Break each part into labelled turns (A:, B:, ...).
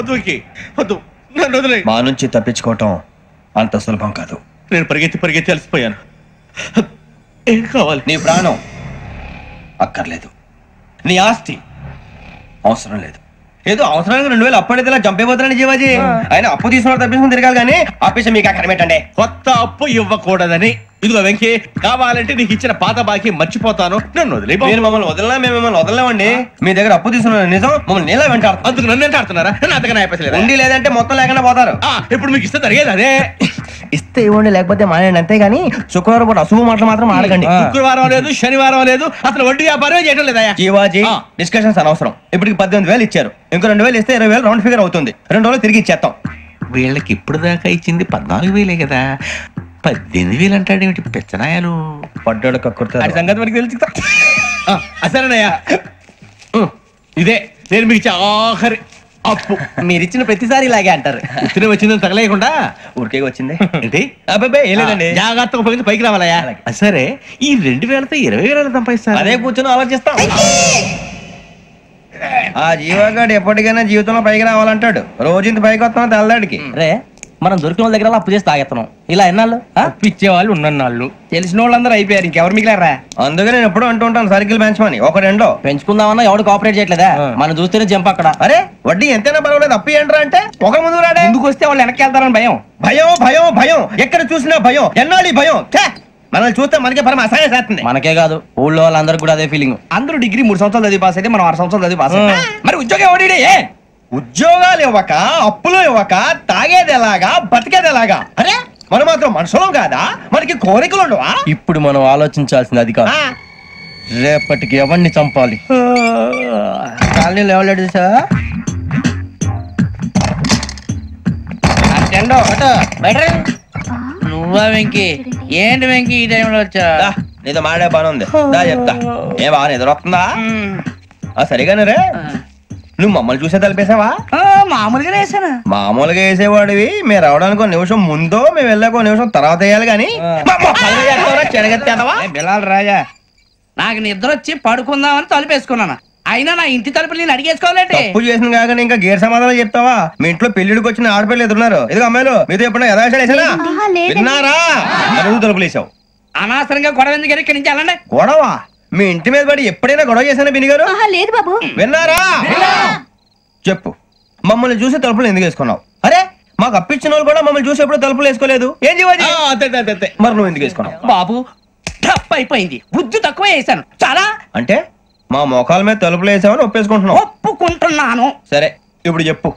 A: వద్దు వద్దు, నన్ను వదిలే.
B: మా నుంచి తప్పించుకోవటం అంత సులభం కాదు.
A: నేను పరిగెత్తి అలసిపోయాను. ఏం కావాలి?
B: నీ ప్రాణం అక్కర్లేదు, నీ ఆస్తి అవసరం లేదు. ఏదో అవసరానికి 2000 అప్పటిలా చంపేపోతున్నాను జీవాజీ. ఆయన అప్పు తీసుకున్న తప్పించుకుని తిరగాలి కానీ ఆపేసి మీకు అక్కడ పెట్టండి.
A: కొత్త అప్పు ఇవ్వకూడదని. ఇదిగో వెంకీ, కావాలంటే నీకు ఇచ్చిన పాత బాకీ మర్చిపోతాను, నన్ను వదిలే.
B: మీరు మమ్మల్ని వదలనా? మేము మిమ్మల్ని వదలలేమండి. మీ దగ్గర అప్పు తీసుకున్న నిజం మమ్మల్ని నీలా వెంటాడుతుంది.
A: అందుకు నన్ను ఎంత ఆడుతున్నారా? నన్ను అంతగా అయిపోలేదు.
B: ఉండి లేదంటే మొత్తం లేకుండా పోతారు.
A: ఇప్పుడు మీకు ఇస్తే జరిగేది అదే.
B: ఇస్తే ఇవ్వండి, లేకపోతే మానేయండి. అంతేగాని శుక్రవారం పూట అశుభ మాటలు మాత్రం ఆడకండి.
A: శుక్రవారం లేదు, శనివారం లేదు, అసలు వడ్డీ వ్యాపారం చేయడం లేదా?
B: జీవాజీ, డిస్కషన్స్ అనవసరం. ఇప్పటికి 18,000 ఇచ్చారు, ఇంకో 2,000 ఇస్తే 20,000 రౌండ్ ఫిగర్ అవుతుంది. 2 రోజులు తిరిగి ఇచ్చేస్తాం.
A: వీళ్ళకి ఇప్పుడు దాకా ఇచ్చింది 14,000 కదా, 18,000 అంటాడు ఏమిటి పెచ్చనాయాలు?
B: పడ్డాడు కక్కుర్తాడు.
A: సంగతి మనకి తెలుసు. సరేనయ్యా, ఇదే నేను మీకు ఇచ్చే ఆఖరి అప్పు.
B: మీరు ఇచ్చిన ప్రతిసారి ఇలాగే అంటారు.
A: ఇతనే వచ్చిందని తగలేయకుండా
B: ఊరికే వచ్చింది
A: ఏంటి?
B: అబ్బాయి ఏం లేదండి,
A: జాగ్రత్తగా ఉపయోగించి పైకి రావాలయ్యా. సరే, ఈ 2,000తో 20,000 సంపాదిస్తారు.
B: అదే కూర్చొని ఆలోచిస్తాం. ఆ జీవగాడు ఎప్పటికైనా జీవితంలో పైకి రావాలంటాడు. రోజు ఇంత పైకి వస్తాం తెల్లడికి.
C: రే, మనం దొరికిన వాళ్ళ దగ్గర అప్పు చేసి తాగెత్తనం. ఇలా ఎన్నాళ్ళు
A: ఇచ్చే వాళ్ళు ఉన్నన్నాళ్ళు.
C: తెలిసిన వాళ్ళందరూ అయిపోయారు, ఇంకెవరు మిగిలారా?
B: అందుకే నేను ఎప్పుడు అంటూ ఉంటాను సర్కిల్ పెంచమని. ఒక రెండో
C: పెంచుకుందామన్నా ఎవడు కోఆపరేట్ చేయట్లేదా? మనం చూస్తేనే జంప్ అక్కడ.
B: అరే వడ్డీ ఎంతైనా పర్వాలేదు, అప్పు ఏంట్రా అంటే ఒక ముందు రాడే.
C: ముందుకు వస్తే వాళ్ళు వెనక్కి వెళ్తారని భయం.
B: భయం భయం భయం, ఎక్కడ చూసినా భయం. ఎన్నాళ్ళు భయం? మనల్ని చూస్తే మనకే పరమ అసహాయం చేస్తుంది.
C: మనకే కాదు, ఊళ్ళో వాళ్ళందరికీ కూడా అదే ఫీలింగ్. అందరూ డిగ్రీ 3 సంవత్సరాలు చదివి పాస్ అయితే మనం 6 సంవత్సరాలు చదివి పాస్ అయ్యాం. మరి ఉద్యోగం ఎవడి?
B: ఉద్యోగాలు ఇవ్వక, అప్పులు ఇవ్వక, తాగేది ఎలాగా, బతికేది ఎలాగా? అరే మనం మాత్రం మనుషులం కాదా? మనకి కోరికలు ఉండవా?
C: ఇప్పుడు మనం ఆలోచించాల్సింది అది కాదు, రేపటికి ఎవరిని చంపాలి. కాలనీలో ఎవరు సార్?
D: నువ్వా వెంకీ? ఏంటి వెంకీ ఈ టైంలో వచ్చా?
B: నీతో మాడే పని ఉంది, దా చెప్తా. ఏ బాగా నిద్రొస్తుందా? సరిగానే రే, నువ్వు మమ్మల్ని చూసే తలిపేసావా?
D: మామూలుగానే వేసాను.
B: మామూలుగా వేసేవాడివి. మేము రావడానికి 1 నిమిషం ముందో, మేము వెళ్ళాక 1 నిమిషం తర్వాత వేయాలి కానీ
D: బిలాల్ రాజా, నాకు నిద్ర వచ్చి పడుకుందామని తలుపేసుకున్నాను. అయినా నా ఇంటి తలుపులు నేను అడిగేసుకోవాలంటే
B: తప్పు చేసిన కాక ఇంకా గేర్ సమాధానం చెప్తావా? మీ ఇంట్లో పెళ్లిడికి వచ్చిన ఆడపిల్లలు ఎదురున్నారు. ఇదిగో అమ్మాయిలు, మీతో ఎప్పుడైనా యథాశాలేసానా? విన్నారా? అడుగు తలుపులు వేసావు.
D: అనవసరంగా గొడవ ఎందుకు? ఇక్కడి నుంచి వెళ్ళండి.
B: గొడవ? మీ ఇంటి మీద పడి ఎప్పుడైనా గొడవ చేశానా బిని గారు?
E: లేదు బాబు.
B: విన్నారా? చెప్పు, మమ్మల్ని చూసి తలుపులు ఎందుకు వేసుకున్నావు? అరే మాకు అప్పించిన వాళ్ళు కూడా మమ్మల్ని చూసి ఎప్పుడు తలుపులు వేసుకోలేదు. ఏం చేయాలి? మరి నువ్వు ఎందుకు వేసుకున్నావు?
D: బాబు తప్పు అయిపోయింది, బుద్ధి తక్కువ వేసాను చాలా.
B: అంటే మా మొఖాల మీద తలుపులు వేసామని ఒప్పేసుకుంటున్నావు?
D: ఒప్పుకుంటున్నాను.
B: సరే ఇప్పుడు చెప్పు,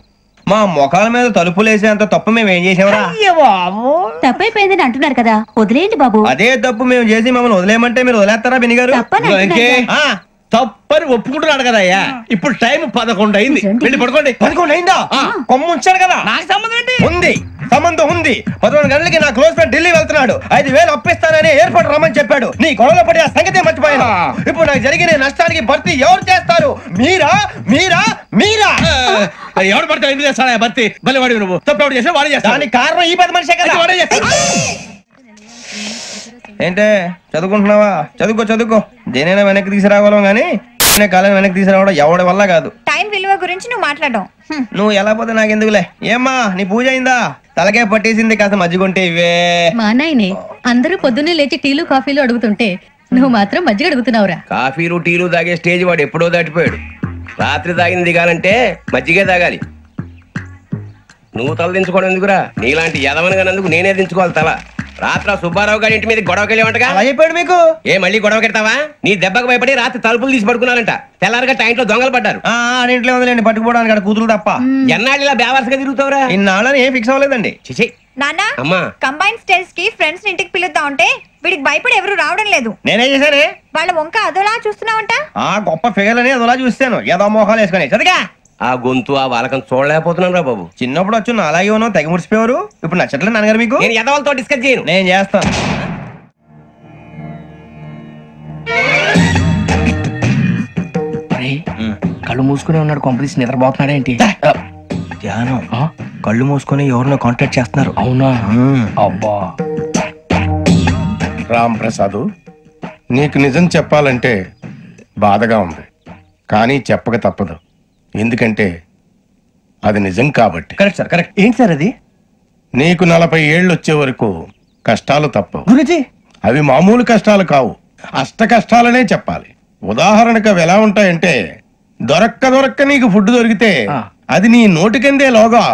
B: మా మొఖాల మీద తలుపులు వేసేంత తప్పు మేము ఏం చేసామరా?
E: తప్పైపోయిందని అంటున్నారు కదా, వదిలేయండి బాబు.
B: అదే తప్పు మేము చేసి మమ్మల్ని వదిలేయమంటే మీరు వదిలేస్తారా బిని గారు?
A: తప్పని ఒప్పుకుంటున్నాడు కదా అయ్యా. ఇప్పుడు టైం 11 అయింది, వెళ్ళి పడుకోండి.
B: 11 అయిందా? కొమ్ము ఉంచాడు కదా.
D: నాకు సంబంధం ఏంటి?
B: ఉంది, సంబంధం ఉంది. 11 గంటలకి నా క్లోజ్ ఫ్రెండ్ ఢిల్లీ వెళ్తున్నాడు. 5,000 అప్పిస్తానని ఎయిర్పోర్ట్ రమ్మని చెప్పాడు. నీ గొడవలో పడి ఆ సంగతే మర్చిపోయాను. ఇప్పుడు నాకు జరిగిన నష్టానికి భర్తీ ఎవరు చేస్తారు? మీరా మీరా మీరా?
A: ఎవడు పడితే ఎందుకు చేస్తాడా భర్తీ? మళ్ళీ వాడి నువ్వు తప్పు ఎవడు చేసా వాడే చేస్తా.
B: దానికి కారణం ఈ 10 మనిషే కదా.
A: వాడే చేస్తా.
B: ఏంటే చదువుకుంటున్నావా? చదువుకో చదువుకో. దేనైనా వెనక్కి తీసుకురావాలం గానీ కాలం వెనక్కి తీసుకురావడం ఎవడి వల్ల కాదు.
E: టైం విలువ గురించి నువ్వు మాట్లాడడం.
B: నువ్వు ఎలా పోతే నాకెందుకులే. ఏమ్మా నీ పూజ అయిందా? తలకే పట్టేసింది, కాస్త మజ్జిగుంటే ఇవే.
F: మా నాయనే అందరూ పొద్దున్నే లేచి టీలు కాఫీలు అడుగుతుంటే నువ్వు మాత్రం మజ్జిగ అడుగుతున్నావురా?
G: కాఫీలు టీలు తాగే స్టేజ్ వాడు ఎప్పుడో దాటిపోయాడు. రాత్రి తాగింది దిగాలంటే మజ్జిగే తాగాలి. నువ్వు తల దించుకోవడం ఎందుకురా? నీలాంటి యదవనగానందుకు నేనే దించుకోవాలి తల. రాత్రి సుబ్బారావు గారి ఇంటి మీద గొడవకి వెళ్ళేవంటగా.
B: అలా చెప్పాడు మీకు?
G: ఏ మళ్ళీ గొడవ కెడతావా? నీ దెబ్బకు భయపడి రాత్రి తలుపులు తీసి పడుకున్నారంట. తెల్లారగా టైంట్లో దొంగలు పడ్డారు.
B: ఇంట్లో ఉందిలేండి, పట్టుకుపోవడానికి అక్కడ కూతురు తప్ప.
G: ఎన్నాళ్ళు ఇలా బేవర్స్గా తిరుగుతావురా?
B: ఇన్నాళ్ళని ఏం ఫిక్స్ అవ్వలేదండి.
G: చిచి
E: నాన్న,
G: అమ్మా,
E: కంబైన్ స్టైల్స్ కి ఫ్రెండ్స్ ఇంటికి పిలుద్దాం అంటే వీడికి భయపడి ఎవరు రావడం లేదు.
B: నేనేం చేశానే?
E: వాళ్ళ వంక అదోలా చూస్తున్నావంట.
B: గొప్ప ఫిగర్ అని అదోలా చూస్తాను. ఏదో మోహాలు వేసుకుని చదిగా
G: ఆ గొంతు ఆ వాలకం చూడలేకపోతున్నాను రా బాబు.
B: చిన్నప్పుడు వచ్చి నా అలాగే ఉన్నావు, తెగ ముడిచిపోయారు. ఇప్పుడు నచ్చట్లేదు నాన్నగారు మీకు?
G: నేను యదవలతో డిస్కస్ చేయను.
B: నేను చేస్తాను.
D: కళ్ళు మూసుకునే ఉన్నాడు, కొంపదీసి నిద్రపోతున్నాడేంటి?
B: ధ్యానం. కళ్ళు మూసుకొని ఎవరినో కాంటాక్ట్ చేస్తున్నారు.
D: అవునా? అబ్బా
H: రామ్ ప్రసాద్, నీకు నిజం చెప్పాలంటే బాధగా ఉంది, కానీ చెప్పక తప్పదు. ఎందుకంటే అది నిజం కాబట్టి.
B: Correct sir, correct.
C: ఏంటి సార్ అది?
H: నీకు 40 ఏళ్ళు వచ్చే వరకు కష్టాలు తప్పవు.
C: గురుజీ
H: అవి మామూలు కష్టాలు కావు, అష్ట కష్టాలనే చెప్పాలి. ఉదాహరణకు అవి ఎలా ఉంటాయంటే, దొరక్క నీకు ఫుడ్ దొరికితే అది నీ నోటికందే లోగా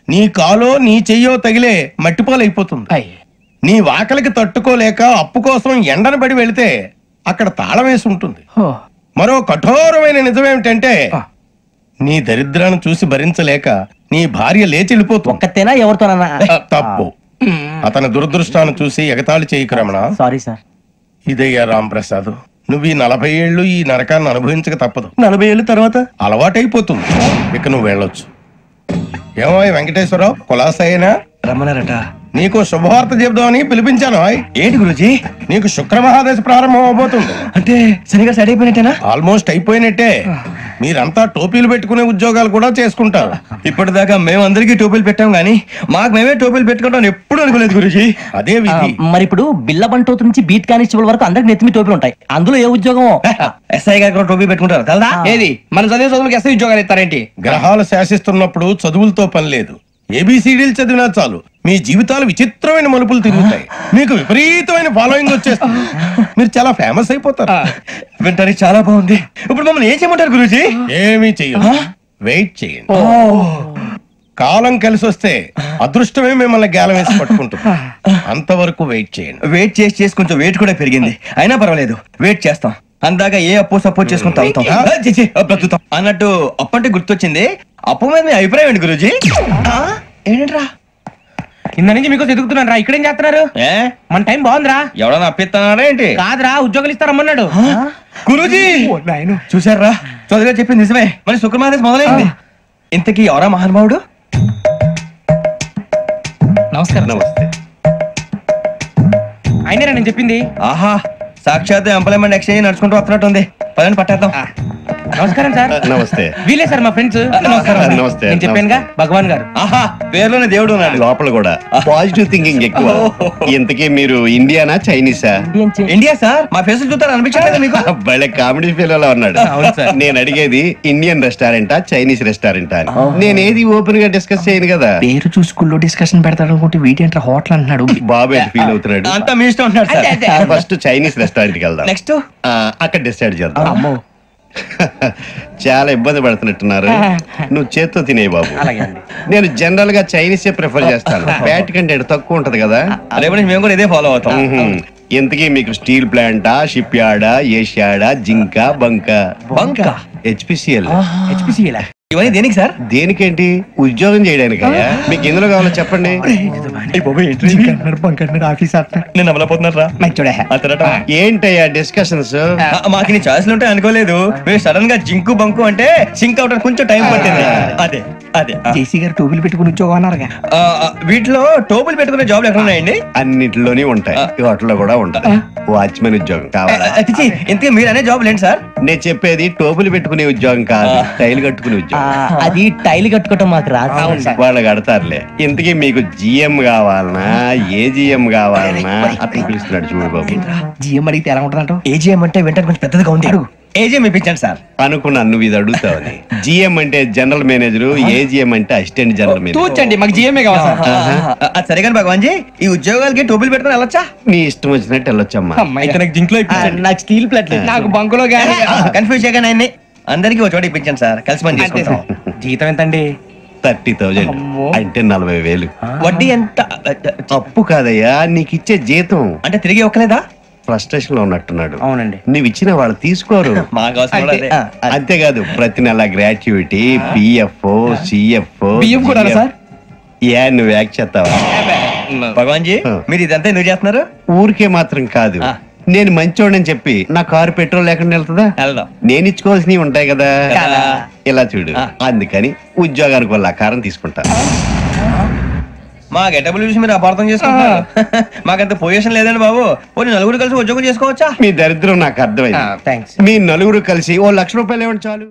H: నీ కాలో నీ చెయ్యో తగిలే మట్టిపాలైపోతుంది. నీ వాకలికి తట్టుకోలేక అప్పు కోసం ఎండను పడి వెళితే అక్కడ తాళం వేసి ఉంటుంది. మరో కఠోరమైన నిజమేమిటంటే, నీ దరిద్రాన్ని చూసి భరించలేక నీ భార్య లేచి వెళ్ళిపోతుంది.
C: ఒక్కతేనా ఎవరితోనన్నా?
H: తప్పు. అతని దురదృష్టాన్ని చూసి ఎగతాళి చేయకు రమణ.
C: Sorry sir.
H: ఇదయ్యా రాంప్రసాద్, నువ్వు ఈ 40 ఏళ్ళు ఈ నరకాన్ని అనుభవించక తప్పదు.
C: 40 ఏళ్ళ తర్వాత
H: అలవాటైపోతుంది. ఇక నువ్వు వెళ్ళొచ్చు. ఏమో వెంకటేశ్వరరావు, కులాసైనా
B: రమ్మన్నారట.
H: నీకు శుభవార్త చెబుదామని పిలిపించాను.
B: ఏంటి గురుజీ?
H: నీకు శుక్రమహాదశ ప్రారంభం అవబోతుంది.
B: అంటే సరిగా సెట్ అయిపోయినట్టేనా?
H: ఆల్మోస్ట్ అయిపోయినట్టే. మీరంతా టోపీలు పెట్టుకునే ఉద్యోగాలు కూడా చేసుకుంటారు.
B: ఇప్పటిదాకా మేమందరికీ టోపీలు పెట్టాం గానీ మాకు మేమే టోపీలు పెట్టుకుంటాం ఎప్పుడు అనుకోలేదు గురుజీ.
H: అదే విధి.
C: మరి ఇప్పుడు బిల్ల బంటోతు నుంచి బీట్ కానిస్టేబుల్ వరకు అందరికి నెత్తిమి టోపీలు ఉంటాయి. అందులో ఏ ఉద్యోగం?
B: ఎస్ఐ గారు కూడా టోపీ పెట్టుకుంటారు కదా?
D: ఏది మన చదివే చదువులకు ఎస్ఐ ఉద్యోగాలు ఇస్తారేంటి?
H: గ్రహాలు శాసిస్తున్నప్పుడు చదువులతో పని లేదు. ఏబిసిడీలు చదివినా చాలు మీ జీవితాలు విచిత్రమైన మలుపులు తిరుగుతాయి. మీకు విపరీతమైన ఫాలోయింగ్ వచ్చేస్తుంది. మీరు చాలా ఫేమస్ అయిపోతారు.
B: వింటానికి చాలా బాగుంది. ఇప్పుడు మమ్మల్ని ఏం చేయమంటారు గురూజీ?
H: ఏమీ చెయ్యదు, వెయిట్ చేయండి. కాలం కలిసి వస్తే అదృష్టమే మిమ్మల్ని గేలం వేసి పట్టుకుంటుంది. అంతవరకు వెయిట్ చేయండి.
B: వెయిట్ చేసి కొంచెం వెయిట్ కూడా పెరిగింది. అయినా పర్వాలేదు, వెయిట్ చేస్తాం. అందాక ఏ అప్పు సపోర్ట్ చేసుకుని తాగుతాం. బ్రతుకుతాం అన్నట్టు అప్పు అంటే గుర్తొచ్చింది. అప్పు మీద మీ అభిప్రాయం ఏంటి గురూజీ? ఏంటరా
D: కింద నుంచి మీకు ఎదుగుతున్నాను రా. ఇక్కడేం చేస్తున్నారు? మన టైం బాగుందిరా.
B: ఎవడన్నా అప్పిస్తున్నారా ఏంటి?
D: కాదురా, ఉద్యోగాలు ఇస్తారమ్మన్నాడు
B: గురూజీ. చూసారా, చదువుగా చెప్పింది నిజమే. మరి శుక్రమాదేశ్ మొదలైంది. ఇంతకీ ఎవరా మహానుభావుడు?
D: నమస్కారం.
H: నమస్తే.
D: అయినరా నేను చెప్పింది?
B: ఆహా, సాక్షాత్ ఎంప్లాయ్మెంట్ ఎక్స్చేంజ్ నడుచుకుంటూ వస్తున్నట్టు ఉంది. పదండి పట్టేద్దాం.
D: నమస్కారం సార్.
H: నమస్తే.
D: వీలే సార్ మా ఫ్రెండ్స్.
H: నమస్తే.
D: నేను చెప్పానుగా భగవాన్ గారు.
B: ఆహా, పేర్లోనే దేవుడు ఉన్నాడు.
I: లోపల కూడా పాజిటివ్ థింకింగ్ ఎక్కువ. ఇంతకీ మీరు ఇండియానా చైనీసా?
B: India sir. మా ఫేస్ చూస్తారు అనిపించలేదు మీకు?
I: భలే కామెడీ ఫీల్ అలా ఉన్నాడు. నేను అడిగేది ఇండియన్ రెస్టారెంటా చైనీస్ రెస్టారెంటా అని. నేనేది ఓపెన్ గా డిస్కస్ చేయను కదా.
D: పేరు చూసుకుల్లో డిస్కషన్ పెడతాడు అనుకుంటే వీటి అంటే హోటల్ అంటున్నాడు.
I: బాబు ఎంత ఫీల్ అవుతున్నాడు?
B: అంతా మీ ఇష్టం ఉంటున్నాడు సార్.
I: ఫస్ట్ చైనీస్ రెస్టారెంట్ కి వెళ్దాం.
B: నెక్స్ట్
I: అక్కడ డిసైడ్ చేద్దాం. చాలా ఇబ్బంది పడుతున్నట్టున్నారు. నువ్వు చేత్తో తినే బాబు. నేను జనరల్ గా చైనీస్ ప్రిఫర్ చేస్తాను. బ్యాట్ కంటే తక్కువ ఉంటది కదా.
B: రేపు నుంచి మేము కూడా ఇదే ఫాలో అవుతాం.
I: ఇంతకీ మీకు స్టీల్ ప్లాంటా, షిప్ యార్డా, ఏషియాడా, జింక, బంకా? హెచ్పిసిఎల్.
B: ఇవన్నీ దేనికి సార్?
I: దేనికేంటి? ఉద్యోగం చేయడానికి. మీకు ఎందులో కావాలో చెప్పండి.
B: నేను అమలపోతున్నారా?
I: ఏంటయ్యా డిస్కషన్స్?
B: మాకు నీ ఛాయిస్లు ఉంటాయి అనుకోలేదు. మీరు సడన్ గా జింకు బంకు అంటే సింక్ అవడానికి కొంచెం టైం పట్టింది. అదే అదే
D: జేసీ గారు టోపీలు పెట్టుకుని ఉద్యోగం అన్నారుగా.
B: వీటిలో టోపులు పెట్టుకునే జాబ్లు ఎక్కడ ఉన్నాయండి?
I: అన్నిటిలోనే ఉంటాయి. వాటిలో కూడా ఉంటాయి. వాచ్మెన్ ఉద్యోగం కావాలా?
B: ఇంతకీ మీరు అనే జాబ్ ఏంటి సార్?
I: నేను చెప్పేది టోపులు పెట్టుకునే ఉద్యోగం కాదు, టైల్ కట్టుకునే ఉద్యోగం.
C: అది టైల్ కట్టుకోవటం మాకు రాదు.
I: వాళ్ళు కడతారులే. ఇంతకీ మీకు జిఎం కావాలనా, ఏ జిఎం కావాలనా? అతను పిలుస్తున్నాడు చూడు బాబు.
D: జిఎం అడిగితే ఎలా ఉంటుందంట?
B: ఏజీఎం అంటే వెంటనే కొంచెం పెద్దదిగా ఉంది. ఏజీఎం ఇప్పించండి సార్.
I: అనుకున్నాను నువ్వు ఇది అడుగుతావని. జిఎం అంటే జనరల్ మేనేజర్, ఏజిఎం అంటే అసిస్టెంట్ జనరల్ మేనేజర్.
D: తూచండి, మాకు జిఎంఏ కావాలి సార్.
B: అది సరే కానీ భగవాన్ జీ, ఈ ఉద్యోగాలకి టోపులు పెట్టుకుని వెళ్ళొచ్చా?
I: నీ ఇష్టం వచ్చినట్టు వెళ్ళొచ్చమ్మా.
B: అయితే నాకు జింక్ లో
C: నాకు స్టీల్ ప్లేట్
D: నాకు బంకులో
B: కన్ఫ్యూజ్ చేయగానే ఆయన్ని అందరికి ఒక చోట ఇప్పించండి సార్. కలిసి పని చేసుకుంటాం.
D: జీతం ఎంతండి?
I: 30,000 అంటే 40,000.
B: వడ్డీ ఎంత?
I: అప్పు కాదయ్యా, నీకు ఇచ్చే జీతం.
B: అంటే తిరిగి ఒక్కలేదా?
I: ఫ్రస్ట్రేషన్ లో ఉన్నట్టున్నాడు.
D: అవునండి.
I: నువ్వు ఇచ్చిన వాళ్ళు తీసుకోరు.
B: మాకు అవసరం కూడా అదే.
I: అంతేకాదు ప్రతి నెల గ్రాట్యుటీ, పిఎఫ్, సిఎఫ్.
D: బియ్యం కూడా సార్?
I: ఏ నువ్వు యాక్ట్ చేస్తావా?
B: భగవాన్ జీ, మీరు ఇదంతా ఎందుకు చేస్తున్నారు?
I: ఊరికే మాత్రం కాదు. నేను మంచోడని చెప్పి నా కారు పెట్రోల్ లేకుండా వెళ్తుందా?
B: వెళ్దాం.
I: నేను ఇచ్చుకోవాల్సినవి ఉంటాయి కదా. ఇలా చూడు, అందుకని ఉద్యోగానికి వాళ్ళ ఆకారం తీసుకుంటా.
B: మా గెటబుల్ చూసి మీరు అపార్థం చేసుకుంటున్నారు. మాకంత పొజిషన్ లేదండి బాబు. పోనీ నలుగురు కలిసి ఉద్యోగం చేసుకోవచ్చా?
I: మీ దరిద్రం నాకు అర్థమైంది.
D: థ్యాంక్స్.
I: మీ నలుగురు కలిసి ఓ 1,00,000 రూపాయలు ఇవ్వండి చాలు.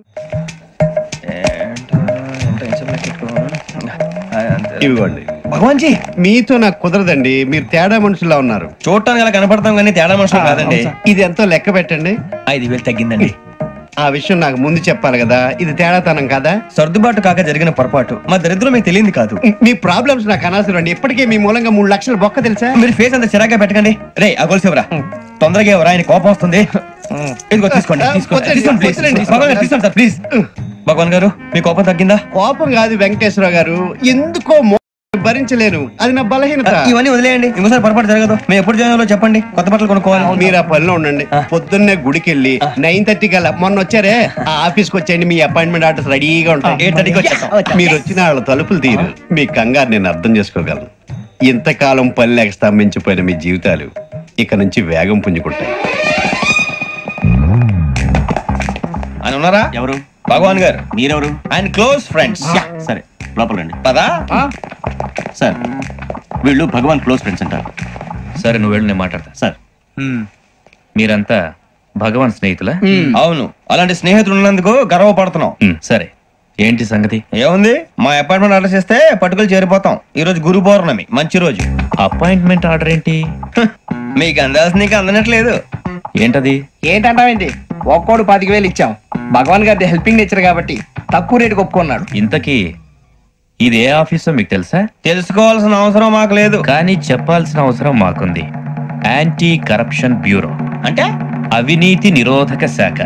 I: ఇవ్వండి.
B: భగవాన్ జీ,
I: మీతో నాకు కుదరదండి. మీరు తేడా మనుషులా ఉన్నారు.
B: చూడటానికి అలా కనపడతాం కానీ తేడా మనుషులు కాదండి.
I: ఇది ఎంతో లెక్క పెట్టండి.
B: 5,000 తగ్గిందండి.
I: ఆ విషయం నాకు ముందు చెప్పాలి కదా, ఇది తేడాతనం కదా.
C: సర్దుబాటు కాక జరిగిన పొరపాటు, మా దరిద్రం మీకు తెలియంది కాదు.
I: మీ ప్రాబ్లమ్స్ నాకు అనవసరం అండి. ఇప్పటికే మీ మూలంగా 3 లక్షల బొక్క తెలుసా.
C: మీరు ఫేస్ అంత చిరాగ్గా పెట్టకండి. రే ఆ గొలుసేవరా, తొందరగా ఎవరా, ఆయన కోపం వస్తుంది. ఇదిగో తీసుకోండి, తీసుకోండి ప్లీజ్. భగవాన్ గారు తీసుకోండి సార్ ప్లీజ్. భగవాన్ గారు మీ కోపం తగ్గిందా?
I: కోపం కాదు వెంకటేశ్వర గారు, ఎందుకో భరించలేను, అది నా బలహీనత.
C: ఇవన్నీ వదిలేయండి, ఇంకోసారి పొరపాటు జరగదు. మేము ఎప్పుడు జాయిన్ అవ్వాలో చెప్పండి, కొత్త బట్టలు కొనుక్కోవాలి.
I: మీరు ఆ పనిలో ఉండండి. పొద్దున్నే గుడికి వెళ్ళి 9:30 కల్లా, మొన్న వచ్చారే ఆ ఆఫీస్కి వచ్చేయండి, మీ అపాయింట్మెంట్ ఆర్డర్స్ రెడీగా ఉంటాయి.
C: 8:30కి వచ్చేస్తాం.
I: మీరు వచ్చిన వాళ్ళ తలుపులు తీరు. మీ కంగారు నేను అర్థం చేసుకోగలను. ఇంతకాలం పని లేక స్తంభించిపోయిన మీ జీవితాలు ఇక నుంచి వేగం పుంజుకుంటాయి.
C: ఆయన ఉన్నారా?
J: ఎవరు?
C: భగవాన్ గారు.
J: మీరెవరు?
C: ఆయన క్లోజ్ ఫ్రెండ్స్.
J: సరే లోపల రండి.
C: పదా
J: సార్ వీళ్ళు భగవాన్ క్లోజ్ ఫ్రెండ్స్ అంటారు.
A: సరే నువ్వు వెళ్ళు, నేను మాట్లాడతా.
J: సార్
A: మీరంతా భగవాన్ స్నేహితులా?
C: అవును, అలాంటి స్నేహితులు ఉన్నందుకు గర్వపడుతున్నాం.
A: సరే ఏంటి సంగతి?
C: ఏముంది, మా అపాయింట్మెంట్ ఆర్డర్ చేస్తే పట్టుకులు చేరిపోతాం. ఈ రోజు గురు పౌర్ణమి, మంచి రోజు.
A: అపాయింట్మెంట్ ఆర్డర్ ఏంటి?
C: మీకు అందాల్సిన నీకు అందనట్లేదు.
A: ఏంటది?
D: ఏంటంటావేంటి? ఒక్కోడు 10,000 ఇచ్చాం. భగవాన్ గారి హెల్పింగ్ నేచర్ కాబట్టి తక్కువ రేటుకి ఒప్పుకున్నాడు.
A: ఇంతకీ ఇది ఏ ఆఫీసో మీకు తెలుసా?
C: తెలుసుకోవాల్సిన అవసరం మాకు లేదు,
A: కానీ చెప్పాల్సిన అవసరం మాకుంది. యాంటీ కరప్షన్ బ్యూరో
C: అంటే
A: అవినీతి నిరోధక శాఖ.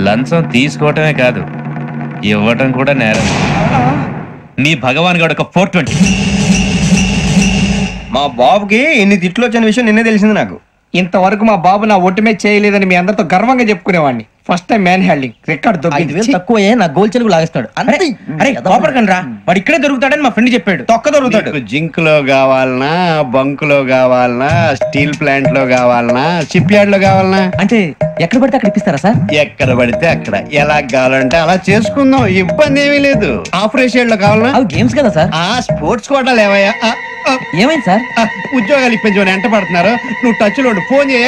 A: లంచం తీసుకోవటమే కాదు, ఇవ్వటం కూడా నేరం. మీ భగవాన్ గారు ఒక 420.
C: మా బాబుకి ఇన్ని తిట్లు వచ్చిన విషయం నిన్నే తెలిసింది నాకు.
D: ఇంతవరకు మా బాబు నా ఒట్టుమే చేయలేదని మీ అందరితో గర్వంగా చెప్పుకునేవాడిని. First time man handing record
C: 5,000 తక్కువే, నా గోల్ చెలుగు లాగేస్తాడు. అరే కోపడకండి రా, వాడు ఇక్కడే దొరుకుతాడని మా ఫ్రెండ్ చెప్పాడు. తొక్క దొరుకుతాడు.
I: జింక్ లో కావాలనా, బంక్ లో కావాలనా, స్టీల్ ప్లాంట్ లో కావాలనా, షిప్ యార్డ్ లో కావాలనా,
C: అంటే ఎక్కడ పడితే అక్కడ ఇప్పిస్తారా సార్?
I: ఎక్కడ పడితే అక్కడ, ఎలా కావాలంటే అలా చేసుకుందాం, ఇబ్బంది ఏమీ లేదు. ఆపరేషన్ లో కావాలనా?
C: అవి గేమ్స్ కదా సార్.
I: ఆ స్పోర్ట్స్ కోటాలు ఏవయ్యా?
C: ఏమైంది సార్?
I: ఉద్యోగాలు ఇప్పించమని ఎంట పడుతున్నారు. నువ్వు టచ్ లో ఫోన్ చేయ.